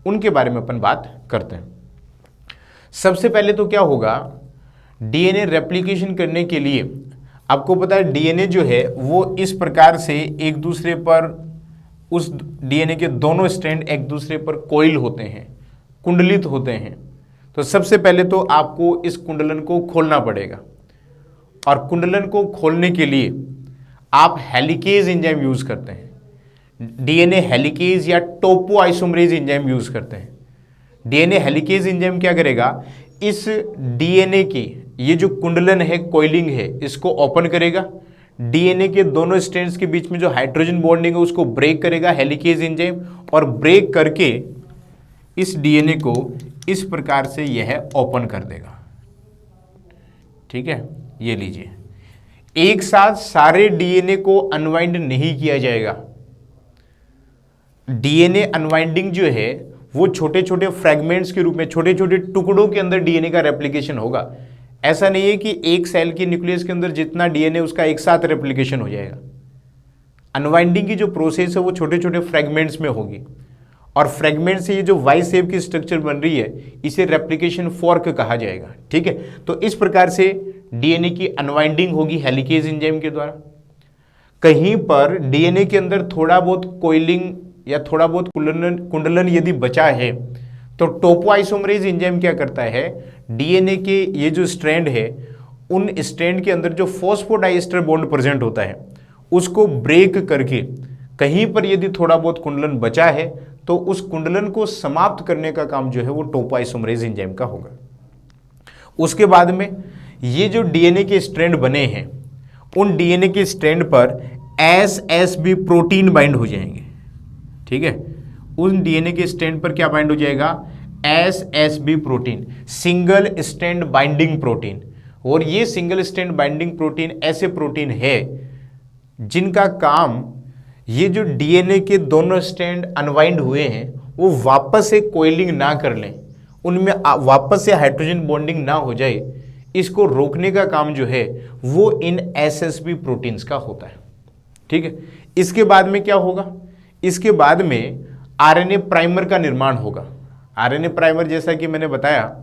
उनके बारे में अपन बात करते हैं। सबसे पहले तो क्या होगा, डीएनए रेप्लिकेशन करने के लिए आपको पता है डीएनए जो है वो इस प्रकार से एक दूसरे पर, उस डीएनए के दोनों स्ट्रैंड एक दूसरे पर कोइल होते हैं, कुंडलित होते हैं। तो सबसे पहले तो आपको इस कुंडलन को खोलना पड़ेगा, और कुंडलन को खोलने के लिए आप हेलिकेज एंजाइम यूज करते हैं, डीएनए हेलिकेज या टोपोआइसोमरेज एंजाइम यूज करते हैं। डीएनए हेलिकेज एंजाइम क्या करेगा, इस डीएनए की ये जो कुंडलन है, कोइलिंग है, इसको ओपन करेगा, डीएनए के दोनों स्ट्रैंड्स के बीच में जो हाइड्रोजन बॉन्डिंग है उसको ब्रेक करेगा हेलिकेज एंजाइम, और ब्रेक करके इस डीएनए को इस प्रकार से यह ओपन कर देगा, ठीक है। ये लीजिए, एक साथ सारे डीएनए को अनवाइंड नहीं किया जाएगा। डीएनए अनवाइंडिंग जो है वो छोटे छोटे फ्रैगमेंट्स के रूप में, छोटे छोटे टुकड़ों के अंदर डीएनए का रेप्लिकेशन होगा। ऐसा नहीं है कि एक सेल के न्यूक्लियस के अंदर जितना डीएनए उसका एक साथ रेप्लिकेशन हो जाएगा। अनवाइंडिंग की जो प्रोसेस है वो छोटे छोटे फ्रैगमेंट्स में होगी, और फ्रैगमेंट से ये जो वाई शेप की स्ट्रक्चर बन रही है इसे रेप्लिकेशन फॉर्क कहा जाएगा, ठीक है। तो इस प्रकार से डीएनए की अनवाइंडिंग होगी हेलिकेज एंजाइम के द्वारा। कहीं पर डीएनए के अंदर थोड़ा बहुत कोइलिंग या थोड़ा बहुत कुंडलन यदि बचा है तो टोपोआइसोमरेज एंजाइम क्या करता है, डीएनए के ये जो स्ट्रैंड है उन स्ट्रैंड के अंदर जो फॉस्फोडाइएस्टर बॉन्ड प्रेजेंट होता है उसको ब्रेक करके कहीं पर यदि थोड़ा बहुत कुंडलन बचा है तो उस कुंडलन को समाप्त करने का काम जो है वो टोपोआइसोमरेज एंजाइम का होगा। उसके बाद में ये जो डीएनए के स्ट्रैंड बने हैं उन डीएनए के स्ट्रैंड पर एसएसबी प्रोटीन बाइंड हो जाएंगे, ठीक है। उन डीएनए के स्ट्रैंड पर क्या बाइंड हो जाएगा, SSB protein, single strand binding protein. और ये सिंगल स्ट्रैंड बाइंडिंग प्रोटीन ऐसे प्रोटीन है जिनका काम, ये जो डीएनए के दोनों स्ट्रैंड अनवाइंड हुए हैं वो वापस से कोइलिंग ना कर लें, उनमें वापस से हाइड्रोजन बॉन्डिंग ना हो जाए, इसको रोकने का काम जो है वो इन SSB प्रोटीन्स का होता है। ठीक है, इसके बाद में क्या होगा, इसके बाद में आरएनए प्राइमर का निर्माण होगा। आरएनए प्राइमर जैसा कि मैंने बताया,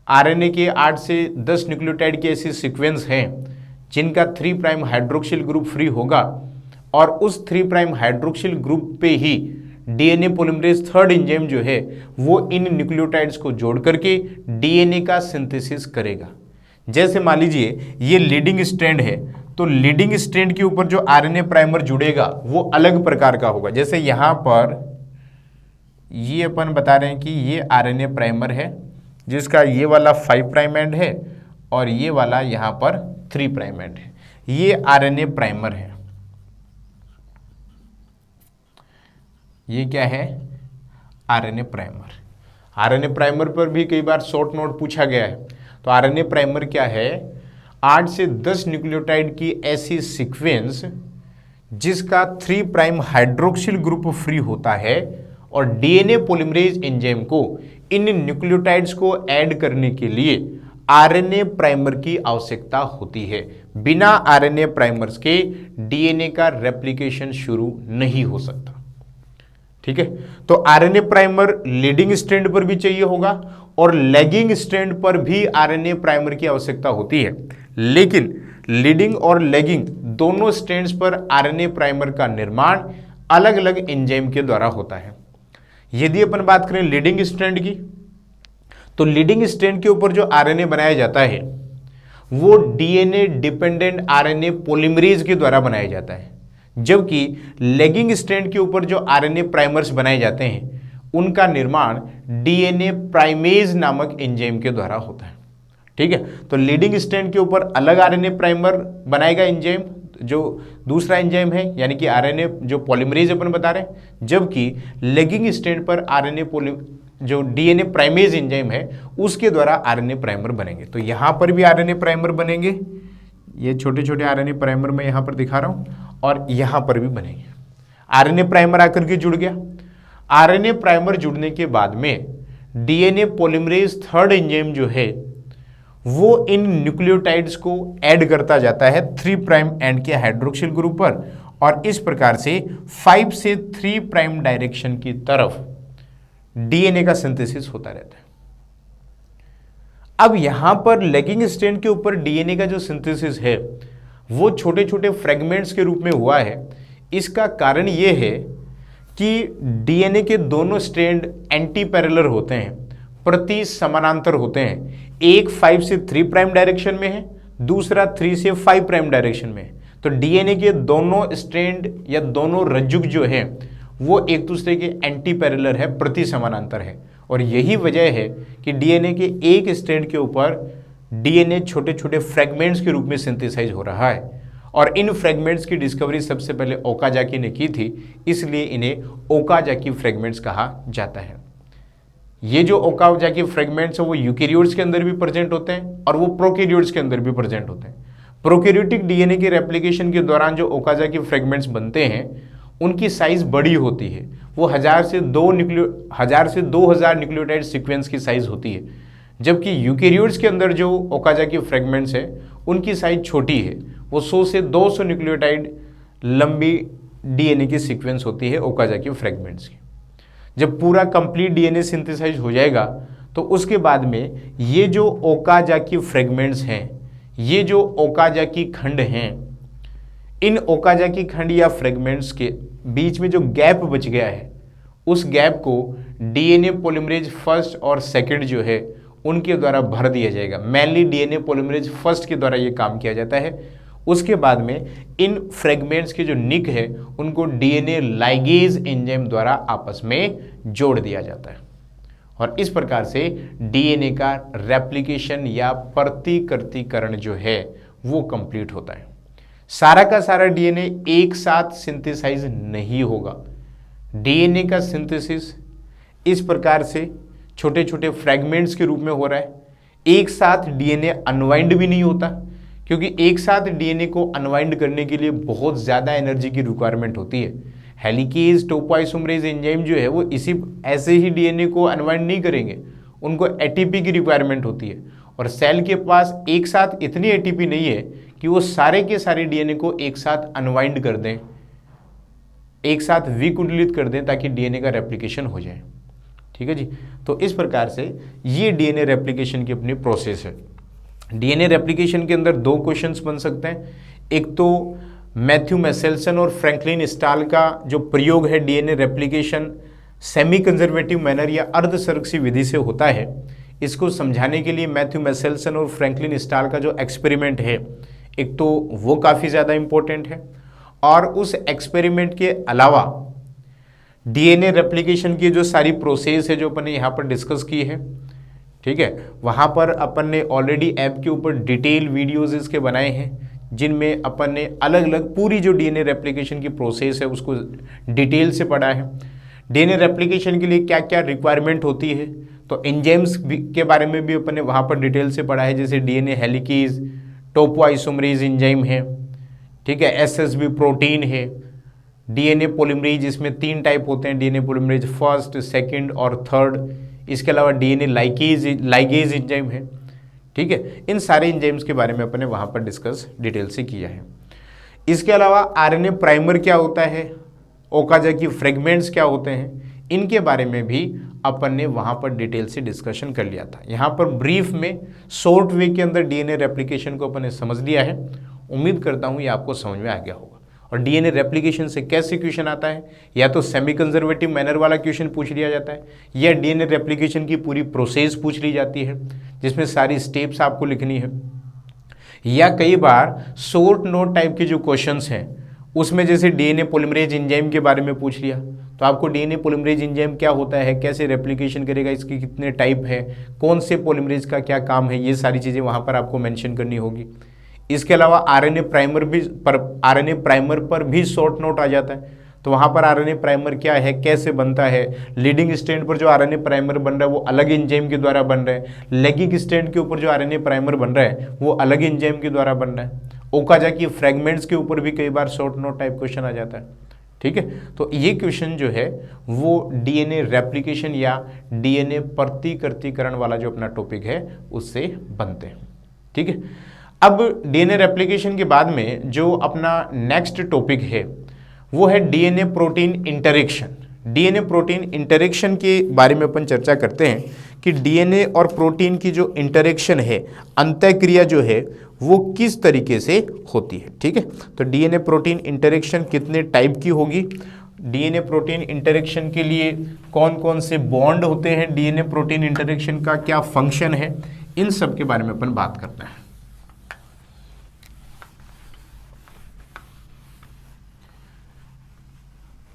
आरएनए के 8 से 10 न्यूक्लियोटाइड के ऐसे सीक्वेंस हैं जिनका 3 प्राइम हाइड्रोक्सिल ग्रुप फ्री होगा और उस 3 प्राइम हाइड्रोक्सिल ग्रुप पे ही डीएनए पॉलीमरेज थर्ड एंजाइम जो है वो इन न्यूक्लियोटाइड्स को जोड़ करके डीएनए का सिंथेसिस करेगा। जैसे मान लीजिए ये लीडिंग स्ट्रैंड है, तो लीडिंग स्ट्रैंड के ऊपर जो आरएनए प्राइमर जुड़ेगा वो अलग प्रकार का होगा। जैसे यहां पर ये अपन बता रहे हैं कि ये आरएनए प्राइमर है जिसका ये वाला 5 प्राइम एंड है और ये वाला यहां पर 3 प्राइम एंड है। ये आरएनए प्राइमर है। ये क्या है, आरएनए प्राइमर। आरएनए प्राइमर पर भी कई बार शॉर्ट नोट पूछा गया है। तो आरएनए प्राइमर क्या है, 8 से 10 न्यूक्लियोटाइड की ऐसी सीक्वेंस जिसका 3 प्राइम हाइड्रोक्सिल ग्रुप फ्री होता है और डीएनए पॉलीमरेज एंजाइम को इन न्यूक्लियोटाइड्स को ऐड करने के लिए आरएनए प्राइमर की आवश्यकता होती है। बिना आरएनए प्राइमर्स के डीएनए का रेप्लिकेशन शुरू नहीं हो सकता। ठीक है, तो आरएनए प्राइमर लीडिंग स्ट्रैंड पर भी चाहिए होगा और लैगिंग स्ट्रैंड पर भी आरएनए प्राइमर की आवश्यकता होती है, लेकिन लीडिंग और लैगिंग दोनों स्ट्रैंड्स पर आरएनए प्राइमर का निर्माण अलग अलग एंजाइम के द्वारा होता है। यदि अपन बात करें लीडिंग स्ट्रैंड की, तो लीडिंग स्ट्रैंड के ऊपर जो आरएनए बनाया जाता है वो डीएनए डिपेंडेंट आरएनए पॉलीमरेज के द्वारा बनाया जाता है, जबकि लैगिंग स्ट्रैंड के ऊपर जो आरएनए प्राइमर्स बनाए जाते हैं उनका निर्माण डीएनए प्राइमेज नामक एंजाइम के द्वारा होता है। ठीक है, तो लीडिंग स्ट्रैंड के ऊपर अलग आरएनए प्राइमर बनाएगा एंजाइम, जो दूसरा एंजाइम है, यानी कि आरएनए जो पॉलीमरेज अपन बता रहे हैं, जबकि लैगिंग स्ट्रैंड पर आरएनए जो डीएनए प्राइमेज एंजाइम है उसके द्वारा आरएनए प्राइमर बनेंगे। तो यहां पर भी आरएनए प्राइमर बनेंगे, ये छोटे छोटे आरएनए प्राइमर मैं यहां पर दिखा रहा हूं, और यहां पर भी बनेंगे। आरएनए प्राइमर आकर के जुड़ गया। आरएनए प्राइमर जुड़ने के बाद में डीएनए पॉलीमरेज थर्ड एंजाइम जो है वो इन न्यूक्लियोटाइड्स को ऐड करता जाता है 3 प्राइम एंड के हाइड्रोक्सिल ग्रुप पर, और इस प्रकार से 5 से 3 प्राइम डायरेक्शन की तरफ डीएनए का सिंथेसिस होता रहता है। अब यहां पर लैगिंग स्ट्रैंड के ऊपर डीएनए का जो सिंथेसिस है वो छोटे छोटे फ्रेगमेंट्स के रूप में हुआ है। इसका कारण यह है कि डीएनए के दोनों स्ट्रैंड एंटी पैरेलल होते हैं, प्रति समानांतर होते हैं। एक 5 से 3 प्राइम डायरेक्शन में है, दूसरा 3 से 5 प्राइम डायरेक्शन में है। तो डीएनए के दोनों स्ट्रैंड या दोनों रज्जुक जो है वो एक दूसरे के एंटी पैरेलल है, प्रति समानांतर है। और यही वजह है कि डीएनए के एक स्ट्रैंड के ऊपर डीएनए छोटे छोटे फ्रेगमेंट्स के रूप में सिंथेसाइज हो रहा है। और इन फ्रेगमेंट्स की डिस्कवरी सबसे पहले ओकाजाकी ने की थी, इसलिए इन्हें ओकाजाकी फ्रेगमेंट्स कहा जाता है। ये जो ओकाजाकी फ्रेगमेंट्स है वो यूकेरियोट्स के अंदर भी प्रेजेंट होते हैं और वो प्रोकैरियोट्स के अंदर भी प्रेजेंट होते हैं। प्रोकैरियोटिक डीएनए के रेप्लिकेशन के दौरान जो ओकाजाकी फ्रेगमेंट्स बनते हैं उनकी साइज बड़ी होती है, वो 1000 से 2000 न्यूक्लियोटाइड सीक्वेंस की साइज होती है, जबकि यूकेरियोट्स के अंदर जो ओकाजाकी फ्रेगमेंट्स है उनकी साइज छोटी है, वो 100 से 200 न्यूक्लियोटाइड लंबी डीएनए की सीक्वेंस होती है ओकाजाकी फ्रेगमेंट्स की। जब पूरा कंप्लीट डीएनए सिंथेसाइज हो जाएगा तो उसके बाद में ये जो ओकाजाकी फ्रेगमेंट्स हैं, ये जो ओकाजाकी खंड हैं, इन ओकाजाकी खंड या फ्रेगमेंट्स के बीच में जो गैप बच गया है उस गैप को डीएनए पॉलीमरेज फर्स्ट और सेकंड जो है उनके द्वारा भर दिया जाएगा। मेनली डीएनए पॉलीमरेज फर्स्ट के द्वारा ये काम किया जाता है। उसके बाद में इन फ्रेगमेंट्स के जो निक है उनको डीएनए लाइगेज एंजाइम द्वारा आपस में जोड़ दिया जाता है, और इस प्रकार से डीएनए का रेप्लिकेशन या प्रतिकृतिकरण जो है वो कंप्लीट होता है। सारा का सारा डीएनए एक साथ सिंथेसाइज नहीं होगा। डीएनए का सिंथेसिस इस प्रकार से छोटे छोटे फ्रैगमेंट्स के रूप में हो रहा है। एक साथ डीएनए अनवाइंड भी नहीं होता, क्योंकि एक साथ डीएनए को अनवाइंड करने के लिए बहुत ज़्यादा एनर्जी की रिक्वायरमेंट होती है। हेलिकेज टोपोआइसोमरेज एंजाइम जो है वो इसी ऐसे ही डीएनए को अनवाइंड नहीं करेंगे, उनको एटीपी की रिक्वायरमेंट होती है। और सेल के पास एक साथ इतनी एटीपी नहीं है कि वो सारे के सारे डीएनए को एक साथ अनवाइंड कर दें, एक साथ विकुंडलित कर दें ताकि डीएनए का रेप्लिकेशन हो जाए। ठीक है जी। तो इस प्रकार से ये डीएनए रेप्लिकेशन की अपनी प्रोसेस है। डीएनए रेप्लिकेशन के अंदर दो क्वेश्चंस बन सकते हैं। एक तो मैथ्यू मेसेल्सन और फ्रैंकलिन स्टाल का जो प्रयोग है DNA replication semi conservative manner या अर्धसरक्षी विधि से होता है, इसको समझाने के लिए मैथ्यू मेसेल्सन और फ्रैंकलिन स्टाल का जो एक्सपेरिमेंट है, एक तो वो काफ़ी ज़्यादा इंपॉर्टेंट है, और उस एक्सपेरिमेंट के अलावा डीएनए रेप्लिकेशन की जो सारी प्रोसेस है जो अपन ने यहाँ पर डिस्कस की है, ठीक है, वहाँ पर अपन ने ऑलरेडी ऐप के ऊपर डिटेल वीडियोज इसके बनाए हैं, जिनमें अपन ने अलग अलग पूरी जो डीएनए रेप्लिकेशन की प्रोसेस है उसको डिटेल से पढ़ा है। डीएनए रेप्लिकेशन के लिए क्या क्या रिक्वायरमेंट होती है, तो एंजाइम्स के बारे में भी अपन ने वहाँ पर डिटेल से पढ़ा है, जैसे डीएनए हेलिकेज टोपोआइसोमरेज एंजाइम है, ठीक है, एसएसबी प्रोटीन है, डीएनए पॉलीमरेज, इसमें 3 टाइप होते हैं, डीएनए पॉलीमरेज फर्स्ट, सेकंड और थर्ड। इसके अलावा डीएनए लाइगेज एंजाइम है, ठीक है। इन सारे एंजाइम्स के बारे में अपन ने वहाँ पर डिस्कस डिटेल से किया है। इसके अलावा आरएनए प्राइमर क्या होता है, ओकाजाकी फ्रेगमेंट्स क्या होते हैं, इनके बारे में भी अपन ने वहाँ पर डिटेल से डिस्कशन कर लिया था। यहाँ पर ब्रीफ में शॉर्ट वे के अंदर डीएनए रेप्लिकेशन को अपन ने समझ लिया है। उम्मीद करता हूँ ये आपको समझ में आ गया होगा। और डीएनए रेप्लिकेशन से कैसे क्वेश्चन आता है, या तो सेमी कंजर्वेटिव मैनर वाला क्वेश्चन पूछ लिया जाता है, या डीएनए रेप्लिकेशन की पूरी प्रोसेस पूछ ली जाती है जिसमें सारी स्टेप्स आपको लिखनी है, या कई बार शॉर्ट नोट टाइप के जो क्वेश्चंस हैं उसमें जैसे डीएनए पॉलीमरेज एंजाइम के बारे में पूछ लिया, तो आपको डीएनए पॉलीमरेज एंजाइम क्या होता है, कैसे रेप्लिकेशन करेगा, इसके कितने टाइप है, कौन से पॉलीमरेज का क्या काम है, ये सारी चीज़ें वहाँ पर आपको मेंशन करनी होगी। इसके अलावा आरएनए प्राइमर पर भी शॉर्ट नोट आ जाता है, तो वहाँ पर आरएनए प्राइमर क्या है, कैसे बनता है, लीडिंग स्ट्रैंड पर जो आरएनए प्राइमर बन रहा है वो अलग एंजाइम के द्वारा बन रहा है, लैगिंग स्ट्रैंड के ऊपर जो आरएनए प्राइमर बन रहा है वो अलग एंजाइम के द्वारा बन रहा है। ओकाजाकी फ्रैगमेंट्स के ऊपर भी कई बार शॉर्ट नोट टाइप क्वेश्चन आ जाता है, ठीक है। तो ये क्वेश्चन जो है वो डीएनए रेप्लिकेशन या डीएनए प्रतिकृतिकरण वाला जो अपना टॉपिक है उससे बनते हैं, ठीक है। अब डीएनए रेप्लिकेशन के बाद में जो अपना नेक्स्ट टॉपिक है वो है DNA protein interaction. DNA protein interaction के बारे में अपन चर्चा करते हैं कि डीएनए और प्रोटीन की जो इंटरेक्शन है, अंतःक्रिया जो है वो किस तरीके से होती है, ठीक है। तो डीएनए प्रोटीन इंटरेक्शन कितने टाइप की होगी, डीएनए प्रोटीन इंटरेक्शन के लिए कौन कौन से बॉन्ड होते हैं, डीएनए प्रोटीन इंटरेक्शन का क्या फंक्शन है, इन सब के बारे में अपन बात करते हैं।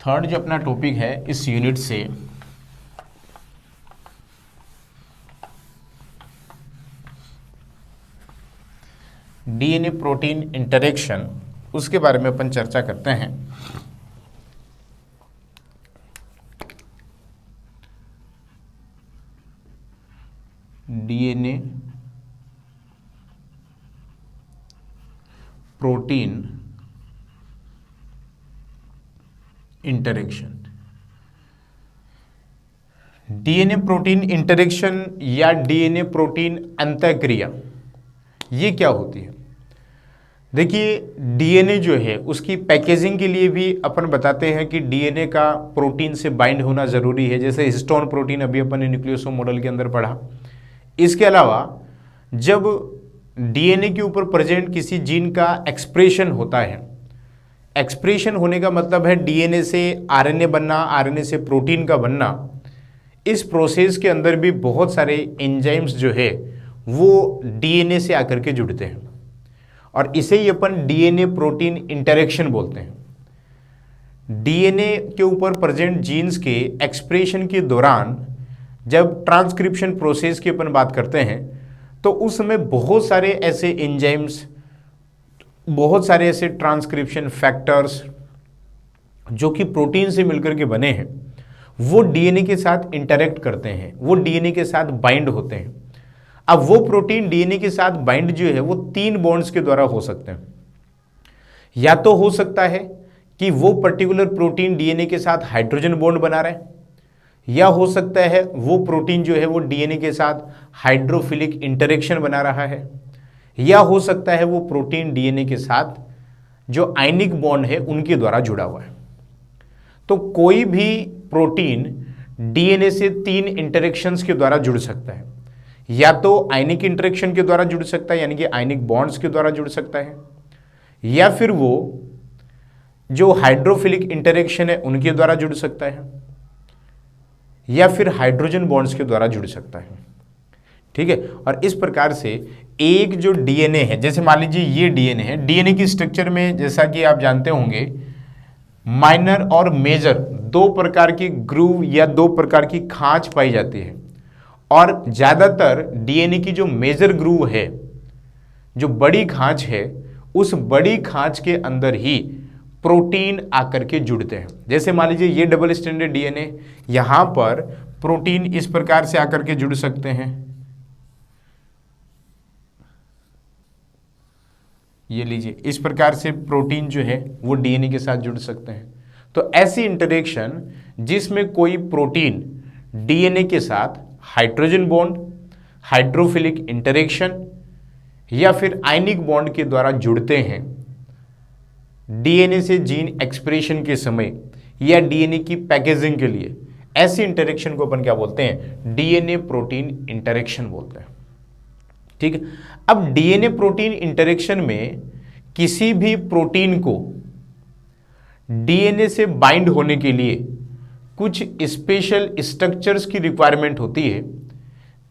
थर्ड जो अपना टॉपिक है इस यूनिट से डीएनए प्रोटीन इंटरेक्शन, उसके बारे में अपन चर्चा करते हैं। DNA protein interaction. DNA protein interaction या डीएनए प्रोटीन अंतःक्रिया ये क्या होती है। देखिए डीएनए जो है उसकी पैकेजिंग के लिए भी अपन बताते हैं कि डीएनए का प्रोटीन से बाइंड होना ज़रूरी है, जैसे हिस्टोन प्रोटीन अभी अपन ने न्यूक्लियोसोम मॉडल के अंदर पढ़ा। इसके अलावा जब डीएनए के ऊपर प्रेजेंट किसी जीन का एक्सप्रेशन होता है, एक्सप्रेशन होने का मतलब है डीएनए से आरएनए बनना, आरएनए से प्रोटीन का बनना। इस प्रोसेस के अंदर भी बहुत सारे एंजाइम्स जो है वो डीएनए से आकर के जुड़ते हैं, और इसे ही अपन डीएनए प्रोटीन इंटरेक्शन बोलते हैं। डीएनए के ऊपर प्रेजेंट जीन्स के एक्सप्रेशन के दौरान जब ट्रांसक्रिप्शन प्रोसेस की अपन बात करते हैं तो उस समय बहुत सारे ऐसे एंजाइम्स, बहुत सारे ऐसे ट्रांसक्रिप्शन फैक्टर्स, जो कि प्रोटीन से मिलकर के बने हैं, वो डीएनए के साथ इंटरेक्ट करते हैं, वो डीएनए के साथ बाइंड होते हैं। अब वो प्रोटीन डीएनए के साथ बाइंड जो है वो 3 बॉन्ड्स के द्वारा हो सकते हैं। या तो हो सकता है कि वो पर्टिकुलर प्रोटीन डीएनए के साथ हाइड्रोजन बॉन्ड बना रहा है, या हो सकता है वो प्रोटीन जो है वो डीएनए के साथ हाइड्रोफिलिक इंटरेक्शन बना रहा है, या हो सकता है वो प्रोटीन डीएनए के साथ जो आयनिक बॉन्ड है उनके द्वारा जुड़ा हुआ है। तो कोई भी प्रोटीन डीएनए से 3 इंटरेक्शंस के द्वारा जुड़ सकता है। या तो आयनिक इंटरेक्शन के द्वारा जुड़ सकता है, यानी कि आयनिक बॉन्ड्स के द्वारा जुड़ सकता है, या फिर वो जो हाइड्रोफिलिक इंटरेक्शन है उनके द्वारा जुड़ सकता है, या फिर हाइड्रोजन बॉन्ड्स के द्वारा जुड़ सकता है। ठीक है, और इस प्रकार से एक जो डीएनए है, जैसे मान लीजिए ये डीएनए है, डीएनए की स्ट्रक्चर में जैसा कि आप जानते होंगे माइनर और मेजर 2 प्रकार की ग्रूव या 2 प्रकार की खांच पाई जाती है। और ज़्यादातर डीएनए की जो मेजर ग्रूव है, जो बड़ी खांच है, उस बड़ी खांच के अंदर ही प्रोटीन आकर के जुड़ते हैं। जैसे मान लीजिए ये डबल स्ट्रैंडेड डीएनए, यहां पर प्रोटीन इस प्रकार से आकर के जुड़ सकते हैं। ये लीजिए, इस प्रकार से प्रोटीन जो है वो डीएनए के साथ जुड़ सकते हैं। तो ऐसी इंटरेक्शन जिसमें कोई प्रोटीन डीएनए के साथ हाइड्रोजन बॉन्ड, हाइड्रोफिलिक इंटरेक्शन या फिर आयनिक बॉन्ड के द्वारा जुड़ते हैं, डीएनए से जीन एक्सप्रेशन के समय या डीएनए की पैकेजिंग के लिए, ऐसी इंटरेक्शन को अपन क्या बोलते हैं? डीएनए प्रोटीन इंटरेक्शन बोलते हैं। ठीक है, अब डीएनए प्रोटीन इंटरेक्शन में किसी भी प्रोटीन को डीएनए से बाइंड होने के लिए कुछ स्पेशल स्ट्रक्चर्स की रिक्वायरमेंट होती है,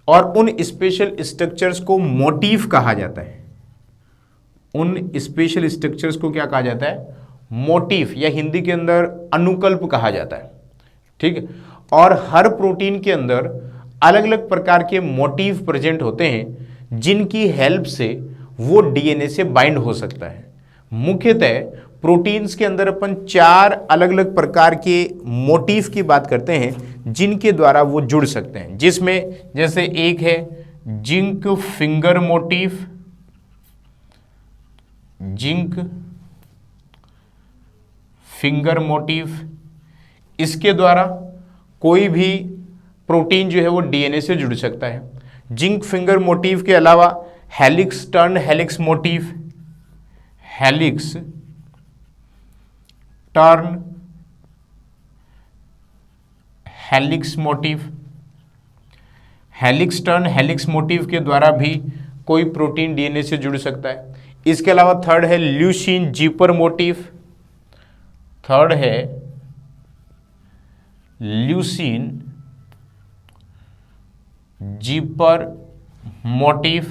और उन स्पेशल स्ट्रक्चर्स को मोटिफ कहा जाता है। उन स्पेशल स्ट्रक्चर्स को क्या कहा जाता है? मोटिफ, या हिंदी के अंदर अनुकल्प कहा जाता है। ठीक है, और हर प्रोटीन के अंदर अलग अलग प्रकार के मोटिफ प्रेजेंट होते हैं जिनकी हेल्प से वो डीएनए से बाइंड हो सकता है। मुख्यतः प्रोटीन्स के अंदर अपन 4 अलग अलग प्रकार के मोटिफ की बात करते हैं जिनके द्वारा वो जुड़ सकते हैं, जिसमें जैसे एक है zinc finger motif, zinc finger motif. इसके द्वारा कोई भी प्रोटीन जो है वो डीएनए से जुड़ सकता है। जिंक फिंगर मोटिफ के अलावा helix turn helix motif, helix turn helix motif, helix turn helix motif के द्वारा भी कोई प्रोटीन डीएनए से जुड़ सकता है। इसके अलावा थर्ड है ल्यूसीन जीपर मोटिफ, थर्ड है ल्यूसीन जीपर मोटिफ,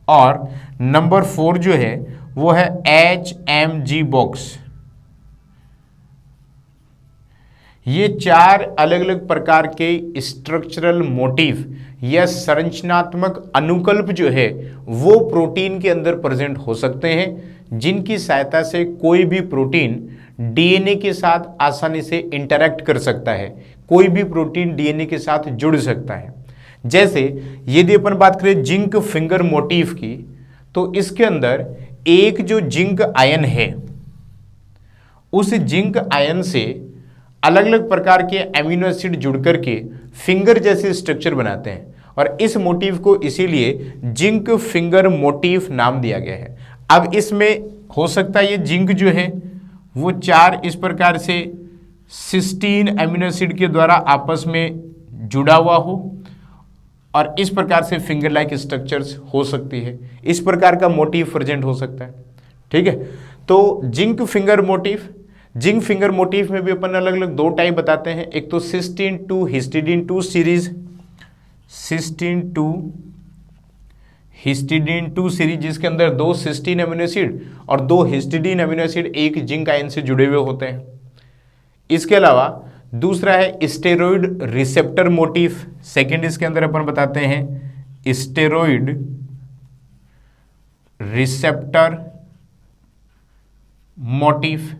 और नंबर 4 जो है वो है HMG बॉक्स। ये 4 अलग अलग प्रकार के स्ट्रक्चरल मोटिफ या संरचनात्मक अनुकल्प जो है वो प्रोटीन के अंदर प्रेजेंट हो सकते हैं, जिनकी सहायता से कोई भी प्रोटीन डीएनए के साथ आसानी से इंटरैक्ट कर सकता है, कोई भी प्रोटीन डीएनए के साथ जुड़ सकता है। जैसे यदि अपन बात करें जिंक फिंगर मोटिफ की, तो इसके अंदर एक जो जिंक आयन है, उस जिंक आयन से अलग अलग प्रकार के एमिनो एसिड जुड़ करके फिंगर जैसे स्ट्रक्चर बनाते हैं, और इस मोटिफ को इसीलिए जिंक फिंगर मोटिफ नाम दिया गया है। अब इसमें हो सकता है ये जिंक जो है वो 4 इस प्रकार से सिस्टीन एमिनो एसिड के द्वारा आपस में जुड़ा हुआ हो, और इस प्रकार से फिंगर लाइक स्ट्रक्चर्स हो सकती है। इस प्रकार का मोटिफ प्रेजेंट हो सकता है। ठीक है, तो zinc finger motif, zinc finger motif में भी अपन अलग अलग 2 टाइप बताते हैं। एक तो cysteine 2 histidine 2 series, cysteine 2 histidine 2 series, जिसके अंदर 2 सिस्टीन अमीनो एसिड और 2 हिस्टिडीन अमीनो एसिड एक जिंक आयन से जुड़े हुए होते हैं। इसके अलावा दूसरा है स्टेरॉइड रिसेप्टर मोटिफ, सेकंड इसके अंदर अपन बताते हैं स्टेरॉइड रिसेप्टर मोटिफ,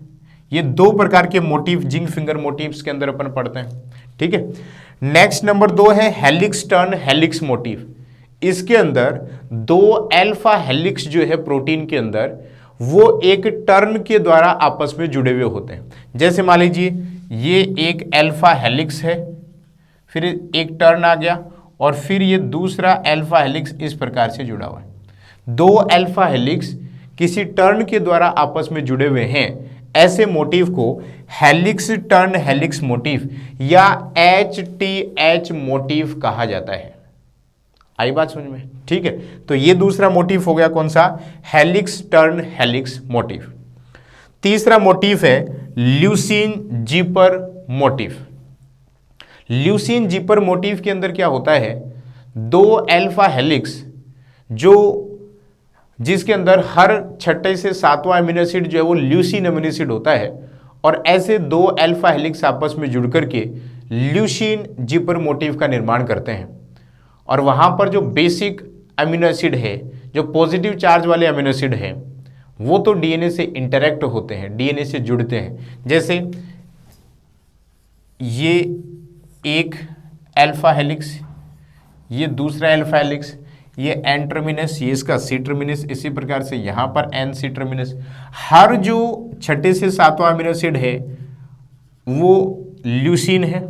ये दो प्रकार के मोटिफ जिंक फिंगर मोटिफ्स के अंदर अपन पढ़ते हैं, ठीक है। नेक्स्ट नंबर 2 है हेलिक्स टर्न हेलिक्स मोटिफ। इसके अंदर दो अल्फा हेलिक्स जो है प्रोटीन के अंदर, वो एक टर्न के द्वारा आपस में जुड़े हुए होते हैं। जैसे मान लीजिए ये एक अल्फा हेलिक्स है, फिर एक टर्न आ गया, और फिर ये दूसरा अल्फा हेलिक्स इस प्रकार से जुड़ा हुआ है। दो अल्फा हेलिक्स किसी टर्न के द्वारा आपस में जुड़े हुए हैं, ऐसे मोटिफ को हेलिक्स टर्न हेलिक्स मोटिफ या HTH मोटिफ कहा जाता है। आई बात समझ में, ठीक है। तो ये दूसरा मोटिफ हो गया कौन सा, हेलिक्स टर्न हेलिक्स मोटिफ। तीसरा मोटिफ है ल्यूसीन जीपर मोटिफ। ल्यूसीन जीपर मोटिफ के अंदर क्या होता है, दो अल्फा हेलिक्स जिसके अंदर हर छठे से सातवां अमीनो एसिड जो है वो ल्यूसीन अमीनो एसिड होता है, और ऐसे दो अल्फा हेलिक्स आपस में जुड़ करके ल्यूसीन जीपर मोटिफ का निर्माण करते हैं। और वहां पर जो बेसिक अमीनो एसिड है, जो पॉजिटिव चार्ज वाले अमीनो एसिड है, वो तो डीएनए से इंटरेक्ट होते हैं, डीएनए से जुड़ते हैं। जैसे ये एक अल्फा हेलिक्स, ये दूसरा अल्फा हेलिक्स, ये एन टर्मिनस, ये इसका सी टर्मिनस, इसी प्रकार से यहां पर एन सी टर्मिनस। हर जो छठे से सातवां अमीनो एसिड है वो ल्यूसीन है,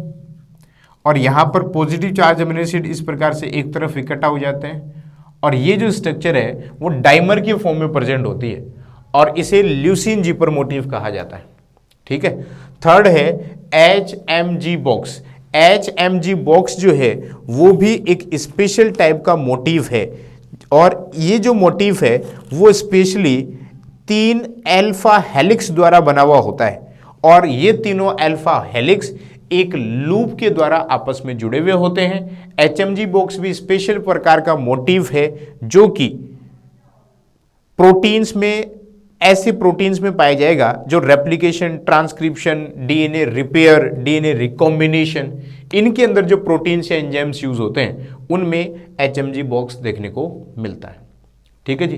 और यहां पर पॉजिटिव चार्ज अमीनो एसिड इस प्रकार से एक तरफ इकट्ठा हो जाते हैं, और ये जो स्ट्रक्चर है वो डाइमर के फॉर्म में प्रेजेंट होती है, और इसे ल्यूसीन जीपर मोटिफ कहा जाता है, ठीक है। थर्ड है HMG बॉक्स। HMG बॉक्स जो है वो भी एक स्पेशल टाइप का मोटिफ है, और ये जो मोटिफ है वो स्पेशली 3 अल्फा हेलिक्स द्वारा बना हुआ होता है, और ये तीनों अल्फा हेलिक्स एक लूप के द्वारा आपस में जुड़े हुए होते हैं। HMG बॉक्स भी स्पेशल प्रकार का मोटिफ है जो कि प्रोटीन्स में, ऐसे प्रोटीन्स में पाया जाएगा जो replication, transcription, DNA repair, DNA recombination, इनके अंदर जो प्रोटीन्स या एंजाइम्स यूज होते हैं उनमें HMG बॉक्स देखने को मिलता है, ठीक है जी।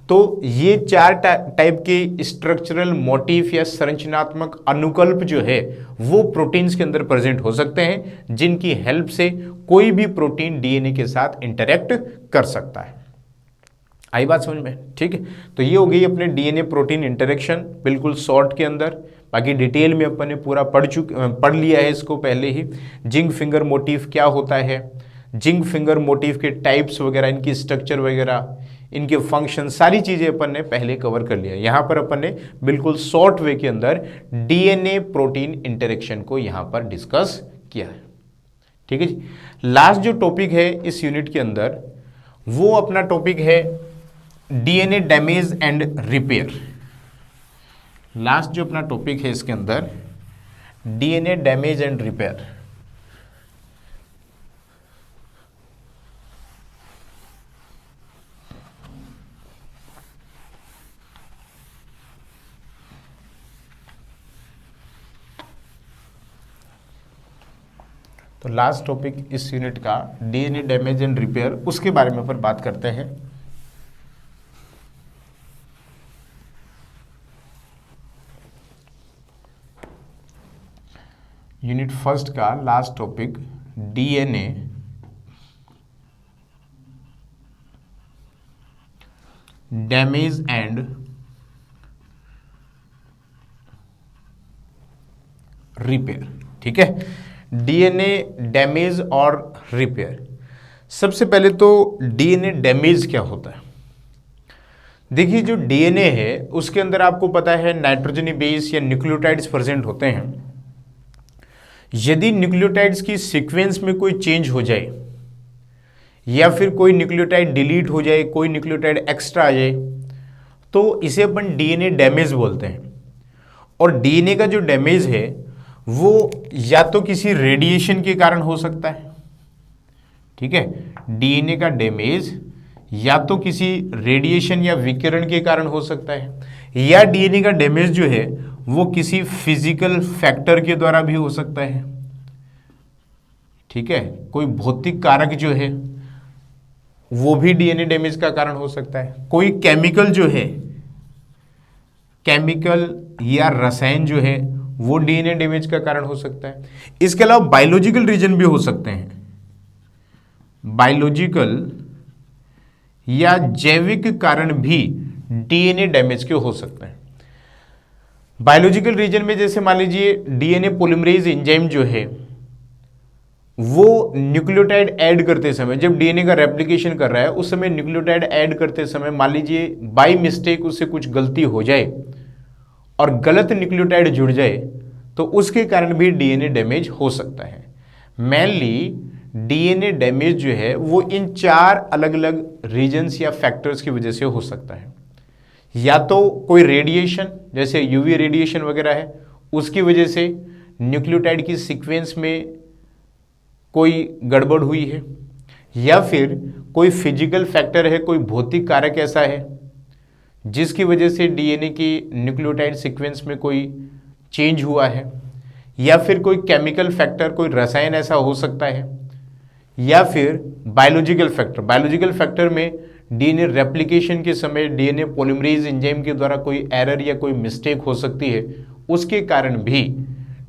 तो ये 4 टाइप के स्ट्रक्चरल मोटिफ या संरचनात्मक अनुकल्प जो है वो प्रोटीन्स के अंदर प्रेजेंट हो सकते हैं, जिनकी हेल्प से कोई भी प्रोटीन डीएनए के साथ इंटरेक्ट कर सकता है। आई बात समझ में, ठीक है। तो ये हो गई अपने डीएनए प्रोटीन इंटरेक्शन, बिल्कुल शॉर्ट के अंदर। बाकी डिटेल में अपन ने पूरा पढ़ लिया है इसको पहले ही। जिंक फिंगर मोटिफ क्या होता है, जिंक फिंगर मोटिफ के टाइप्स वगैरह, इनकी स्ट्रक्चर वगैरह, इनके फंक्शन, सारी चीज़ें अपन ने पहले कवर कर लिया। यहाँ पर अपन ने बिल्कुल शॉर्ट वे के अंदर डीएनए प्रोटीन इंटरेक्शन को यहाँ पर डिस्कस किया है, ठीक है जी। लास्ट जो टॉपिक है इस यूनिट के अंदर वो अपना टॉपिक है DNA damage and repair. Last जो अपना टॉपिक है इसके अंदर डीएनए डैमेज एंड रिपेयर। तो लास्ट टॉपिक इस यूनिट का डीएनए डैमेज एंड रिपेयर, उसके बारे में अपन बात करते हैं। यूनिट फर्स्ट का last topic DNA damage and repair, ठीक है। डीएनए डैमेज और रिपेयर। सबसे पहले तो डीएनए डैमेज क्या होता है। देखिए जो डीएनए है उसके अंदर आपको पता है नाइट्रोजनी बेस या न्यूक्लियोटाइड्स प्रेजेंट होते हैं। यदि न्यूक्लियोटाइड्स की सीक्वेंस में कोई चेंज हो जाए या फिर कोई न्यूक्लियोटाइड डिलीट हो जाए, कोई न्यूक्लियोटाइड एक्स्ट्रा आ जाए, तो इसे अपन डीएनए डैमेज बोलते हैं। और डीएनए का जो डैमेज है वो या तो किसी रेडिएशन के कारण हो सकता है, ठीक है। डीएनए का डैमेज या तो किसी रेडिएशन या विकिरण के कारण हो सकता है, या डीएनए का डैमेज जो है वो किसी फिजिकल फैक्टर के द्वारा भी हो सकता है, ठीक है। कोई भौतिक कारक जो है वो भी डीएनए डैमेज का कारण हो सकता है। कोई केमिकल जो है केमिकल या रसायन जो है वो डीएनए डैमेज का कारण हो सकता है। इसके अलावा बायोलॉजिकल रीजन भी हो सकते हैं, बायोलॉजिकल या जैविक कारण भी डीएनए डैमेज के हो सकते हैं। बायोलॉजिकल रीजन में जैसे मान लीजिए डीएनए पॉलीमरेज एंजाइम जो है वो न्यूक्लियोटाइड ऐड करते समय, जब डीएनए का रेप्लिकेशन कर रहा है उस समय न्यूक्लियोटाइड ऐड करते समय मान लीजिए बाय मिस्टेक उससे कुछ गलती हो जाए और गलत न्यूक्लियोटाइड जुड़ जाए तो उसके कारण भी डीएनए डैमेज हो सकता है। मेनली डीएनए डैमेज जो है वो इन 4 अलग अलग रीजन्स या फैक्टर्स की वजह से हो सकता है। या तो कोई रेडिएशन जैसे यूवी रेडिएशन वगैरह है उसकी वजह से न्यूक्लियोटाइड की सीक्वेंस में कोई गड़बड़ हुई है, या फिर कोई फिजिकल फैक्टर है, कोई भौतिक कारक ऐसा है जिसकी वजह से डीएनए की न्यूक्लियोटाइड सीक्वेंस में कोई चेंज हुआ है, या फिर कोई केमिकल फैक्टर, कोई रसायन ऐसा हो सकता है, या फिर बायोलॉजिकल फैक्टर। बायोलॉजिकल फैक्टर में डीएनए रेप्लिकेशन के समय डीएनए पॉलीमरेज एंजाइम के द्वारा कोई एरर या कोई मिस्टेक हो सकती है, उसके कारण भी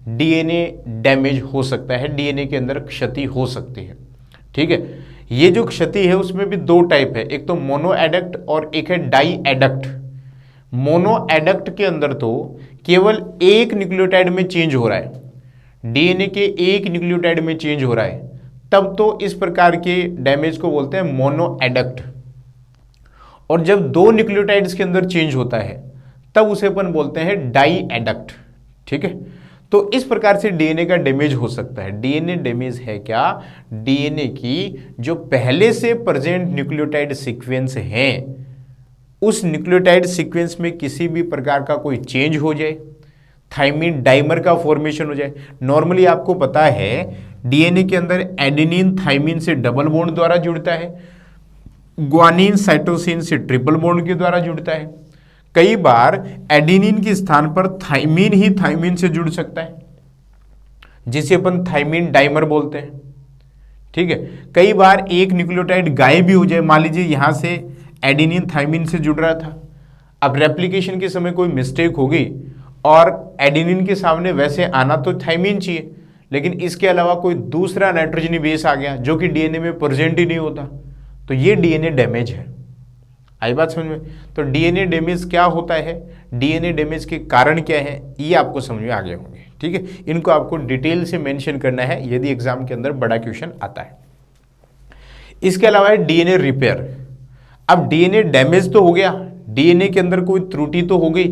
डीएनए डैमेज हो सकता है, डीएनए के अंदर क्षति हो सकती है। ठीक है, ये जो क्षति है उसमें भी 2 टाइप है, एक तो मोनो एडक्ट और एक है डाई एडक्ट। मोनो एडक्ट के अंदर तो केवल एक न्यूक्लियोटाइड में चेंज हो रहा है, डीएनए के एक न्यूक्लियोटाइड में चेंज हो रहा है, तब तो इस प्रकार के डैमेज को बोलते हैं मोनो एडक्ट। और जब 2 न्यूक्लियोटाइड्स के अंदर चेंज होता है तब उसे अपन बोलते हैं डाई एडक्ट। ठीक है, तो इस प्रकार से डीएनए का डैमेज हो सकता है। डीएनए डैमेज है क्या? डीएनए की जो पहले से प्रेजेंट न्यूक्लियोटाइड सीक्वेंस है उस न्यूक्लियोटाइड सीक्वेंस में किसी भी प्रकार का कोई चेंज हो जाए, थाइमिन डाइमर का फॉर्मेशन हो जाए। नॉर्मली आपको पता है डीएनए के अंदर एडेनिन थाइमिन से डबल बॉन्ड द्वारा जुड़ता है, ग्वानिन साइटोसिन से ट्रिपल बॉन्ड के द्वारा जुड़ता है। कई बार एडेनिन के स्थान पर थाइमिन ही थाइमिन से जुड़ सकता है जिसे अपन थाइमिन डाइमर बोलते हैं। ठीक है, कई बार एक न्यूक्लियोटाइड गायब भी हो जाए, मान लीजिए यहां से एडेनिन थाइमिन से जुड़ रहा था, अब रेप्लिकेशन के समय कोई मिस्टेक हो गई और एडेनिन के सामने वैसे आना तो थाइमिन चाहिए, लेकिन इसके अलावा कोई दूसरा नाइट्रोजनी बेस आ गया जो कि डीएनए में प्रेजेंट ही नहीं होता, तो ये डीएनए डैमेज है। आई बात समझ में? तो डीएनए डैमेज क्या होता है, डीएनए डैमेज के कारण क्या है, ये आपको समझ में आ गए होंगे। ठीक है, इनको आपको डिटेल से मेंशन करना है यदि एग्जाम के अंदर बड़ा क्वेश्चन आता है। इसके अलावा है डीएनए रिपेयर। अब डीएनए डैमेज तो हो गया, डीएनए के अंदर कोई त्रुटि तो हो गई,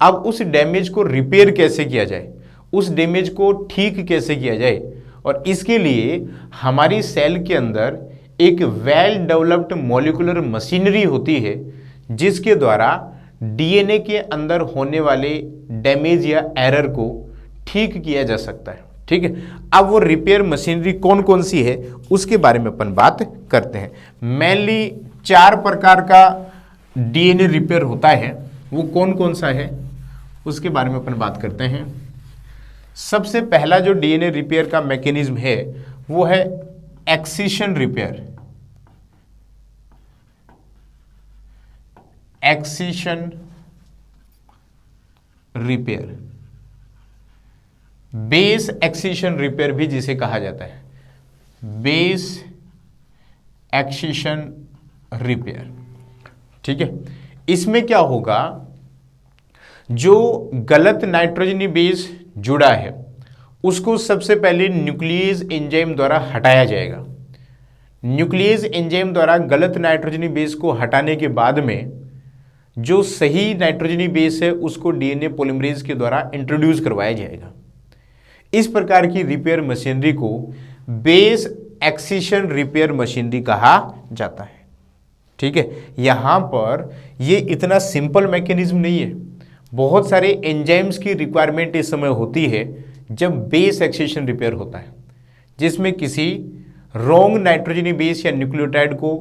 अब उस डैमेज को रिपेयर कैसे किया जाए, उस डैमेज को ठीक कैसे किया जाए, और इसके लिए हमारी सेल के अंदर एक वेल डेवलप्ड मॉलिक्यूलर मशीनरी होती है जिसके द्वारा डीएनए के अंदर होने वाले डैमेज या एरर को ठीक किया जा सकता है। ठीक है, अब वो रिपेयर मशीनरी कौन कौन सी है उसके बारे में अपन बात करते हैं। मेनली 4 प्रकार का डीएनए रिपेयर होता है, वो कौन कौन सा है उसके बारे में अपन बात करते हैं। सबसे पहला जो डीएनए रिपेयर का मैकेनिज्म है वो है excision repair. Excision repair, base excision repair भी जिसे कहा जाता है, बेस एक्सिशन रिपेयर। ठीक है, इसमें क्या होगा, जो गलत नाइट्रोजनी बेस जुड़ा है उसको सबसे पहले न्यूक्लियस एंजाइम द्वारा हटाया जाएगा। न्यूक्लियस एंजाइम द्वारा गलत नाइट्रोजनी बेस को हटाने के बाद में जो सही नाइट्रोजनी बेस है उसको डीएनए पॉलीमरेज के द्वारा इंट्रोड्यूस करवाया जाएगा। इस प्रकार की रिपेयर मशीनरी को बेस एक्सिशन रिपेयर मशीनरी कहा जाता है। ठीक है, यहां पर ये इतना सिंपल मैकेनिज्म नहीं है, बहुत सारे एंजाइम्स की रिक्वायरमेंट इस समय होती है जब बेस एक्सिशन रिपेयर होता है, जिसमें किसी रॉन्ग नाइट्रोजनी बेस या न्यूक्लियोटाइड को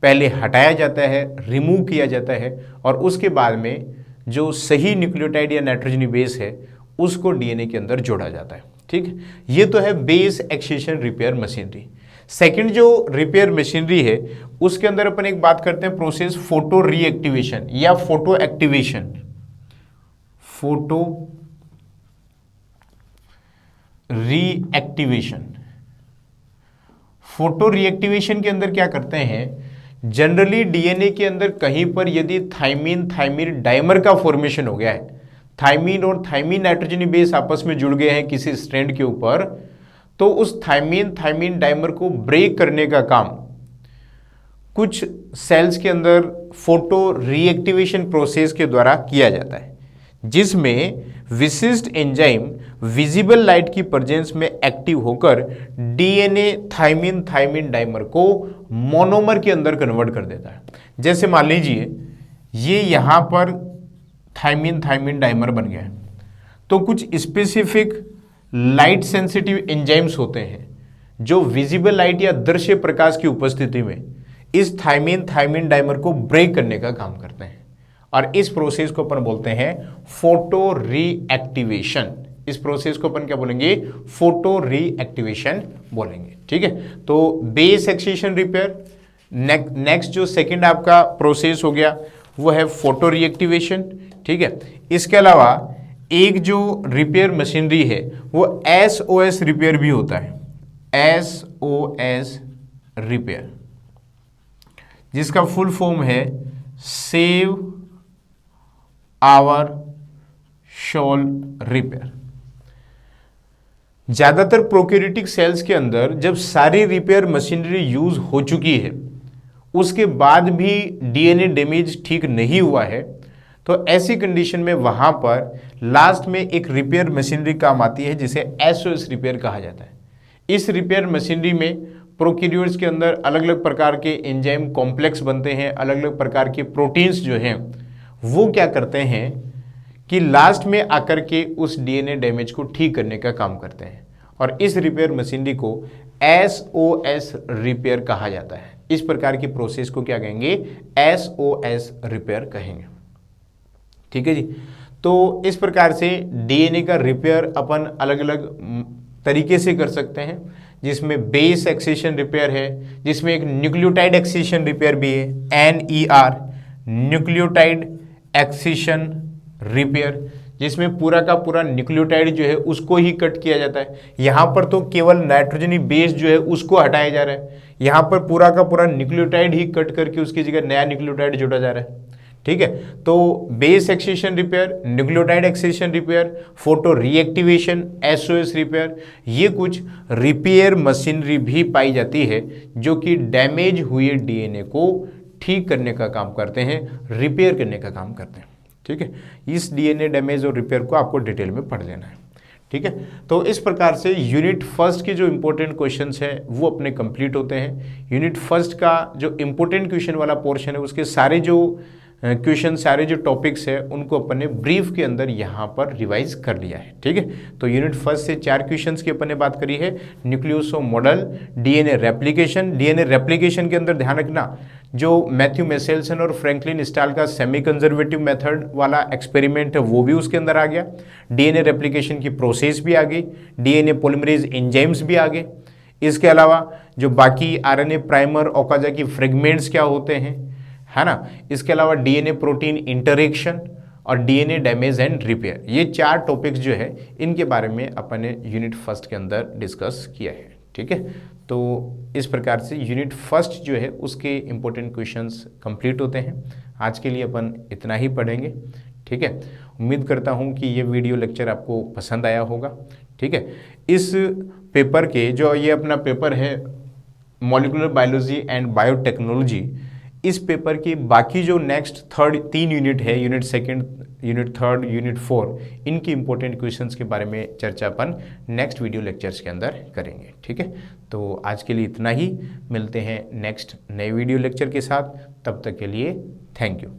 पहले हटाया जाता है, रिमूव किया जाता है, और उसके बाद में जो सही न्यूक्लियोटाइड या नाइट्रोजनी बेस है उसको डीएनए के अंदर जोड़ा जाता है। ठीक है, ये तो है base excision repair machinery. Second जो रिपेयर मशीनरी है उसके अंदर अपन एक बात करते हैं प्रोसेस फोटो रीएक्टिवेशन या photo activation. Photo reactivation. Photo reactivation के अंदर क्या करते हैं, जनरली डीएनए के अंदर कहीं पर यदि थाइमीन थाइमीन डाइमर का फॉर्मेशन हो गया है, थाइमीन और थाइमीन नाइट्रोजनी बेस आपस में जुड़ गए हैं किसी स्ट्रैंड के ऊपर, तो उस थाइमीन थाइमीन डाइमर को ब्रेक करने का काम कुछ सेल्स के अंदर फोटो रीएक्टिवेशन प्रोसेस के द्वारा किया जाता है, जिसमें विशिष्ट एंजाइम विजिबल लाइट की प्रेजेंस में एक्टिव होकर डीएनए थाइमीन थाइमीन डाइमर को मोनोमर के अंदर कन्वर्ट कर देता है। जैसे मान लीजिए ये यहां पर थाइमीन थाइमीन डाइमर बन गया है, तो कुछ स्पेसिफिक लाइट सेंसिटिव एंजाइम्स होते हैं जो विजिबल लाइट या दृश्य प्रकाश की उपस्थिति में इस थाइमीन थाइमीन डाइमर को ब्रेक करने का काम करते हैं, और इस प्रोसेस को अपन बोलते हैं फोटो रीएक्टिवेशन। इस प्रोसेस को अपन क्या बोलेंगे, फोटो रीएक्टिवेशन बोलेंगे। ठीक है, तो बेस एक्सीशन रिपेयर, नेक्स्ट जो सेकंड आपका प्रोसेस हो गया वो है फोटो रीएक्टिवेशन। ठीक है, इसके अलावा एक जो रिपेयर मशीनरी है वो SOS रिपेयर भी होता है, SOS रिपेयर, जिसका फुल फॉर्म है सेव आवर सोल रिपेयर। ज्यादातर प्रोकैरियोटिक सेल्स के अंदर जब सारी रिपेयर मशीनरी यूज हो चुकी है, उसके बाद भी डीएनए डैमेज ठीक नहीं हुआ है, तो ऐसी कंडीशन में वहां पर लास्ट में एक रिपेयर मशीनरी काम आती है जिसे SOS रिपेयर कहा जाता है। इस रिपेयर मशीनरी में प्रोकैरियोट्स के अंदर अलग अलग प्रकार के एंजाइम कॉम्प्लेक्स बनते हैं, अलग अलग प्रकार के प्रोटीन्स जो हैं वो क्या करते हैं कि लास्ट में आकर के उस डीएनए डैमेज को ठीक करने का काम करते हैं, और इस रिपेयर मशीनरी को SOS रिपेयर कहा जाता है। इस प्रकार की प्रोसेस को क्या कहेंगे, SOS रिपेयर कहेंगे। ठीक है जी, तो इस प्रकार से डीएनए का रिपेयर अपन अलग अलग तरीके से कर सकते हैं, जिसमें बेस एक्सीशन रिपेयर है, जिसमें एक न्यूक्लियोटाइड एक्सीशन रिपेयर भी है, NER न्यूक्लियोटाइड एक्सीशन रिपेयर, जिसमें पूरा का पूरा न्यूक्लियोटाइड जो है उसको ही कट किया जाता है। यहाँ पर तो केवल नाइट्रोजनी बेस जो है उसको हटाया जा रहा है, यहाँ पर पूरा का पूरा न्यूक्लियोटाइड ही कट करके उसकी जगह नया न्यूक्लियोटाइड जोड़ा जा रहा है। ठीक है, तो base excision repair, nucleotide excision repair, photo reactivation, SOS repair, ये कुछ रिपेयर मशीनरी भी पाई जाती है जो कि डैमेज हुए डीएनए को ठीक करने का काम करते हैं, रिपेयर करने का काम करते हैं। ठीक है, इस डीएनए डैमेज और रिपेयर को आपको डिटेल में पढ़ लेना है। ठीक है, तो इस प्रकार से यूनिट फर्स्ट के जो इंपॉर्टेंट क्वेश्चंस हैं वो अपने कंप्लीट होते हैं। यूनिट फर्स्ट का जो इंपॉर्टेंट क्वेश्चन वाला पोर्शन है उसके सारे जो क्वेश्चन, सारे जो टॉपिक्स है उनको अपन ने ब्रीफ के अंदर यहाँ पर रिवाइज कर लिया है। ठीक है, तो यूनिट फर्स्ट से 4 क्वेश्चंस की अपन ने बात करी है। Nucleosome model, DNA replication, DNA replication के अंदर ध्यान रखना जो मैथ्यू मेसेल्सन और फ्रैंकलिन स्टाल का सेमी कंजर्वेटिव मेथड वाला एक्सपेरिमेंट है वो भी उसके अंदर आ गया, डीएनए रेप्लिकेशन की प्रोसेस भी आ गई, डीएनए पॉलीमरेज एंजाइम्स भी आ गए। इसके अलावा जो बाकी आरएनए प्राइमर ओकाजा की फ्रेगमेंट्स क्या होते हैं, है ना, इसके अलावा डीएनए प्रोटीन इंटरेक्शन और डीएनए डैमेज एंड रिपेयर, ये 4 टॉपिक्स जो है इनके बारे में अपन ने यूनिट फर्स्ट के अंदर डिस्कस किया है। ठीक है, तो इस प्रकार से यूनिट फर्स्ट जो है उसके इंपॉर्टेंट क्वेश्चंस कंप्लीट होते हैं। आज के लिए अपन इतना ही पढ़ेंगे। ठीक है, उम्मीद करता हूँ कि ये वीडियो लेक्चर आपको पसंद आया होगा। ठीक है, इस पेपर के जो ये अपना पेपर है मॉलिक्यूलर बायोलॉजी एंड बायोटेक्नोलॉजी, इस पेपर की बाकी जो नेक्स्ट 3 यूनिट है, unit second, unit third, unit 4, इनकी इंपॉर्टेंट क्वेश्चंस के बारे में चर्चा अपन नेक्स्ट वीडियो लेक्चर्स के अंदर करेंगे। ठीक है, तो आज के लिए इतना ही, मिलते हैं नेक्स्ट नए वीडियो लेक्चर के साथ, तब तक के लिए थैंक यू।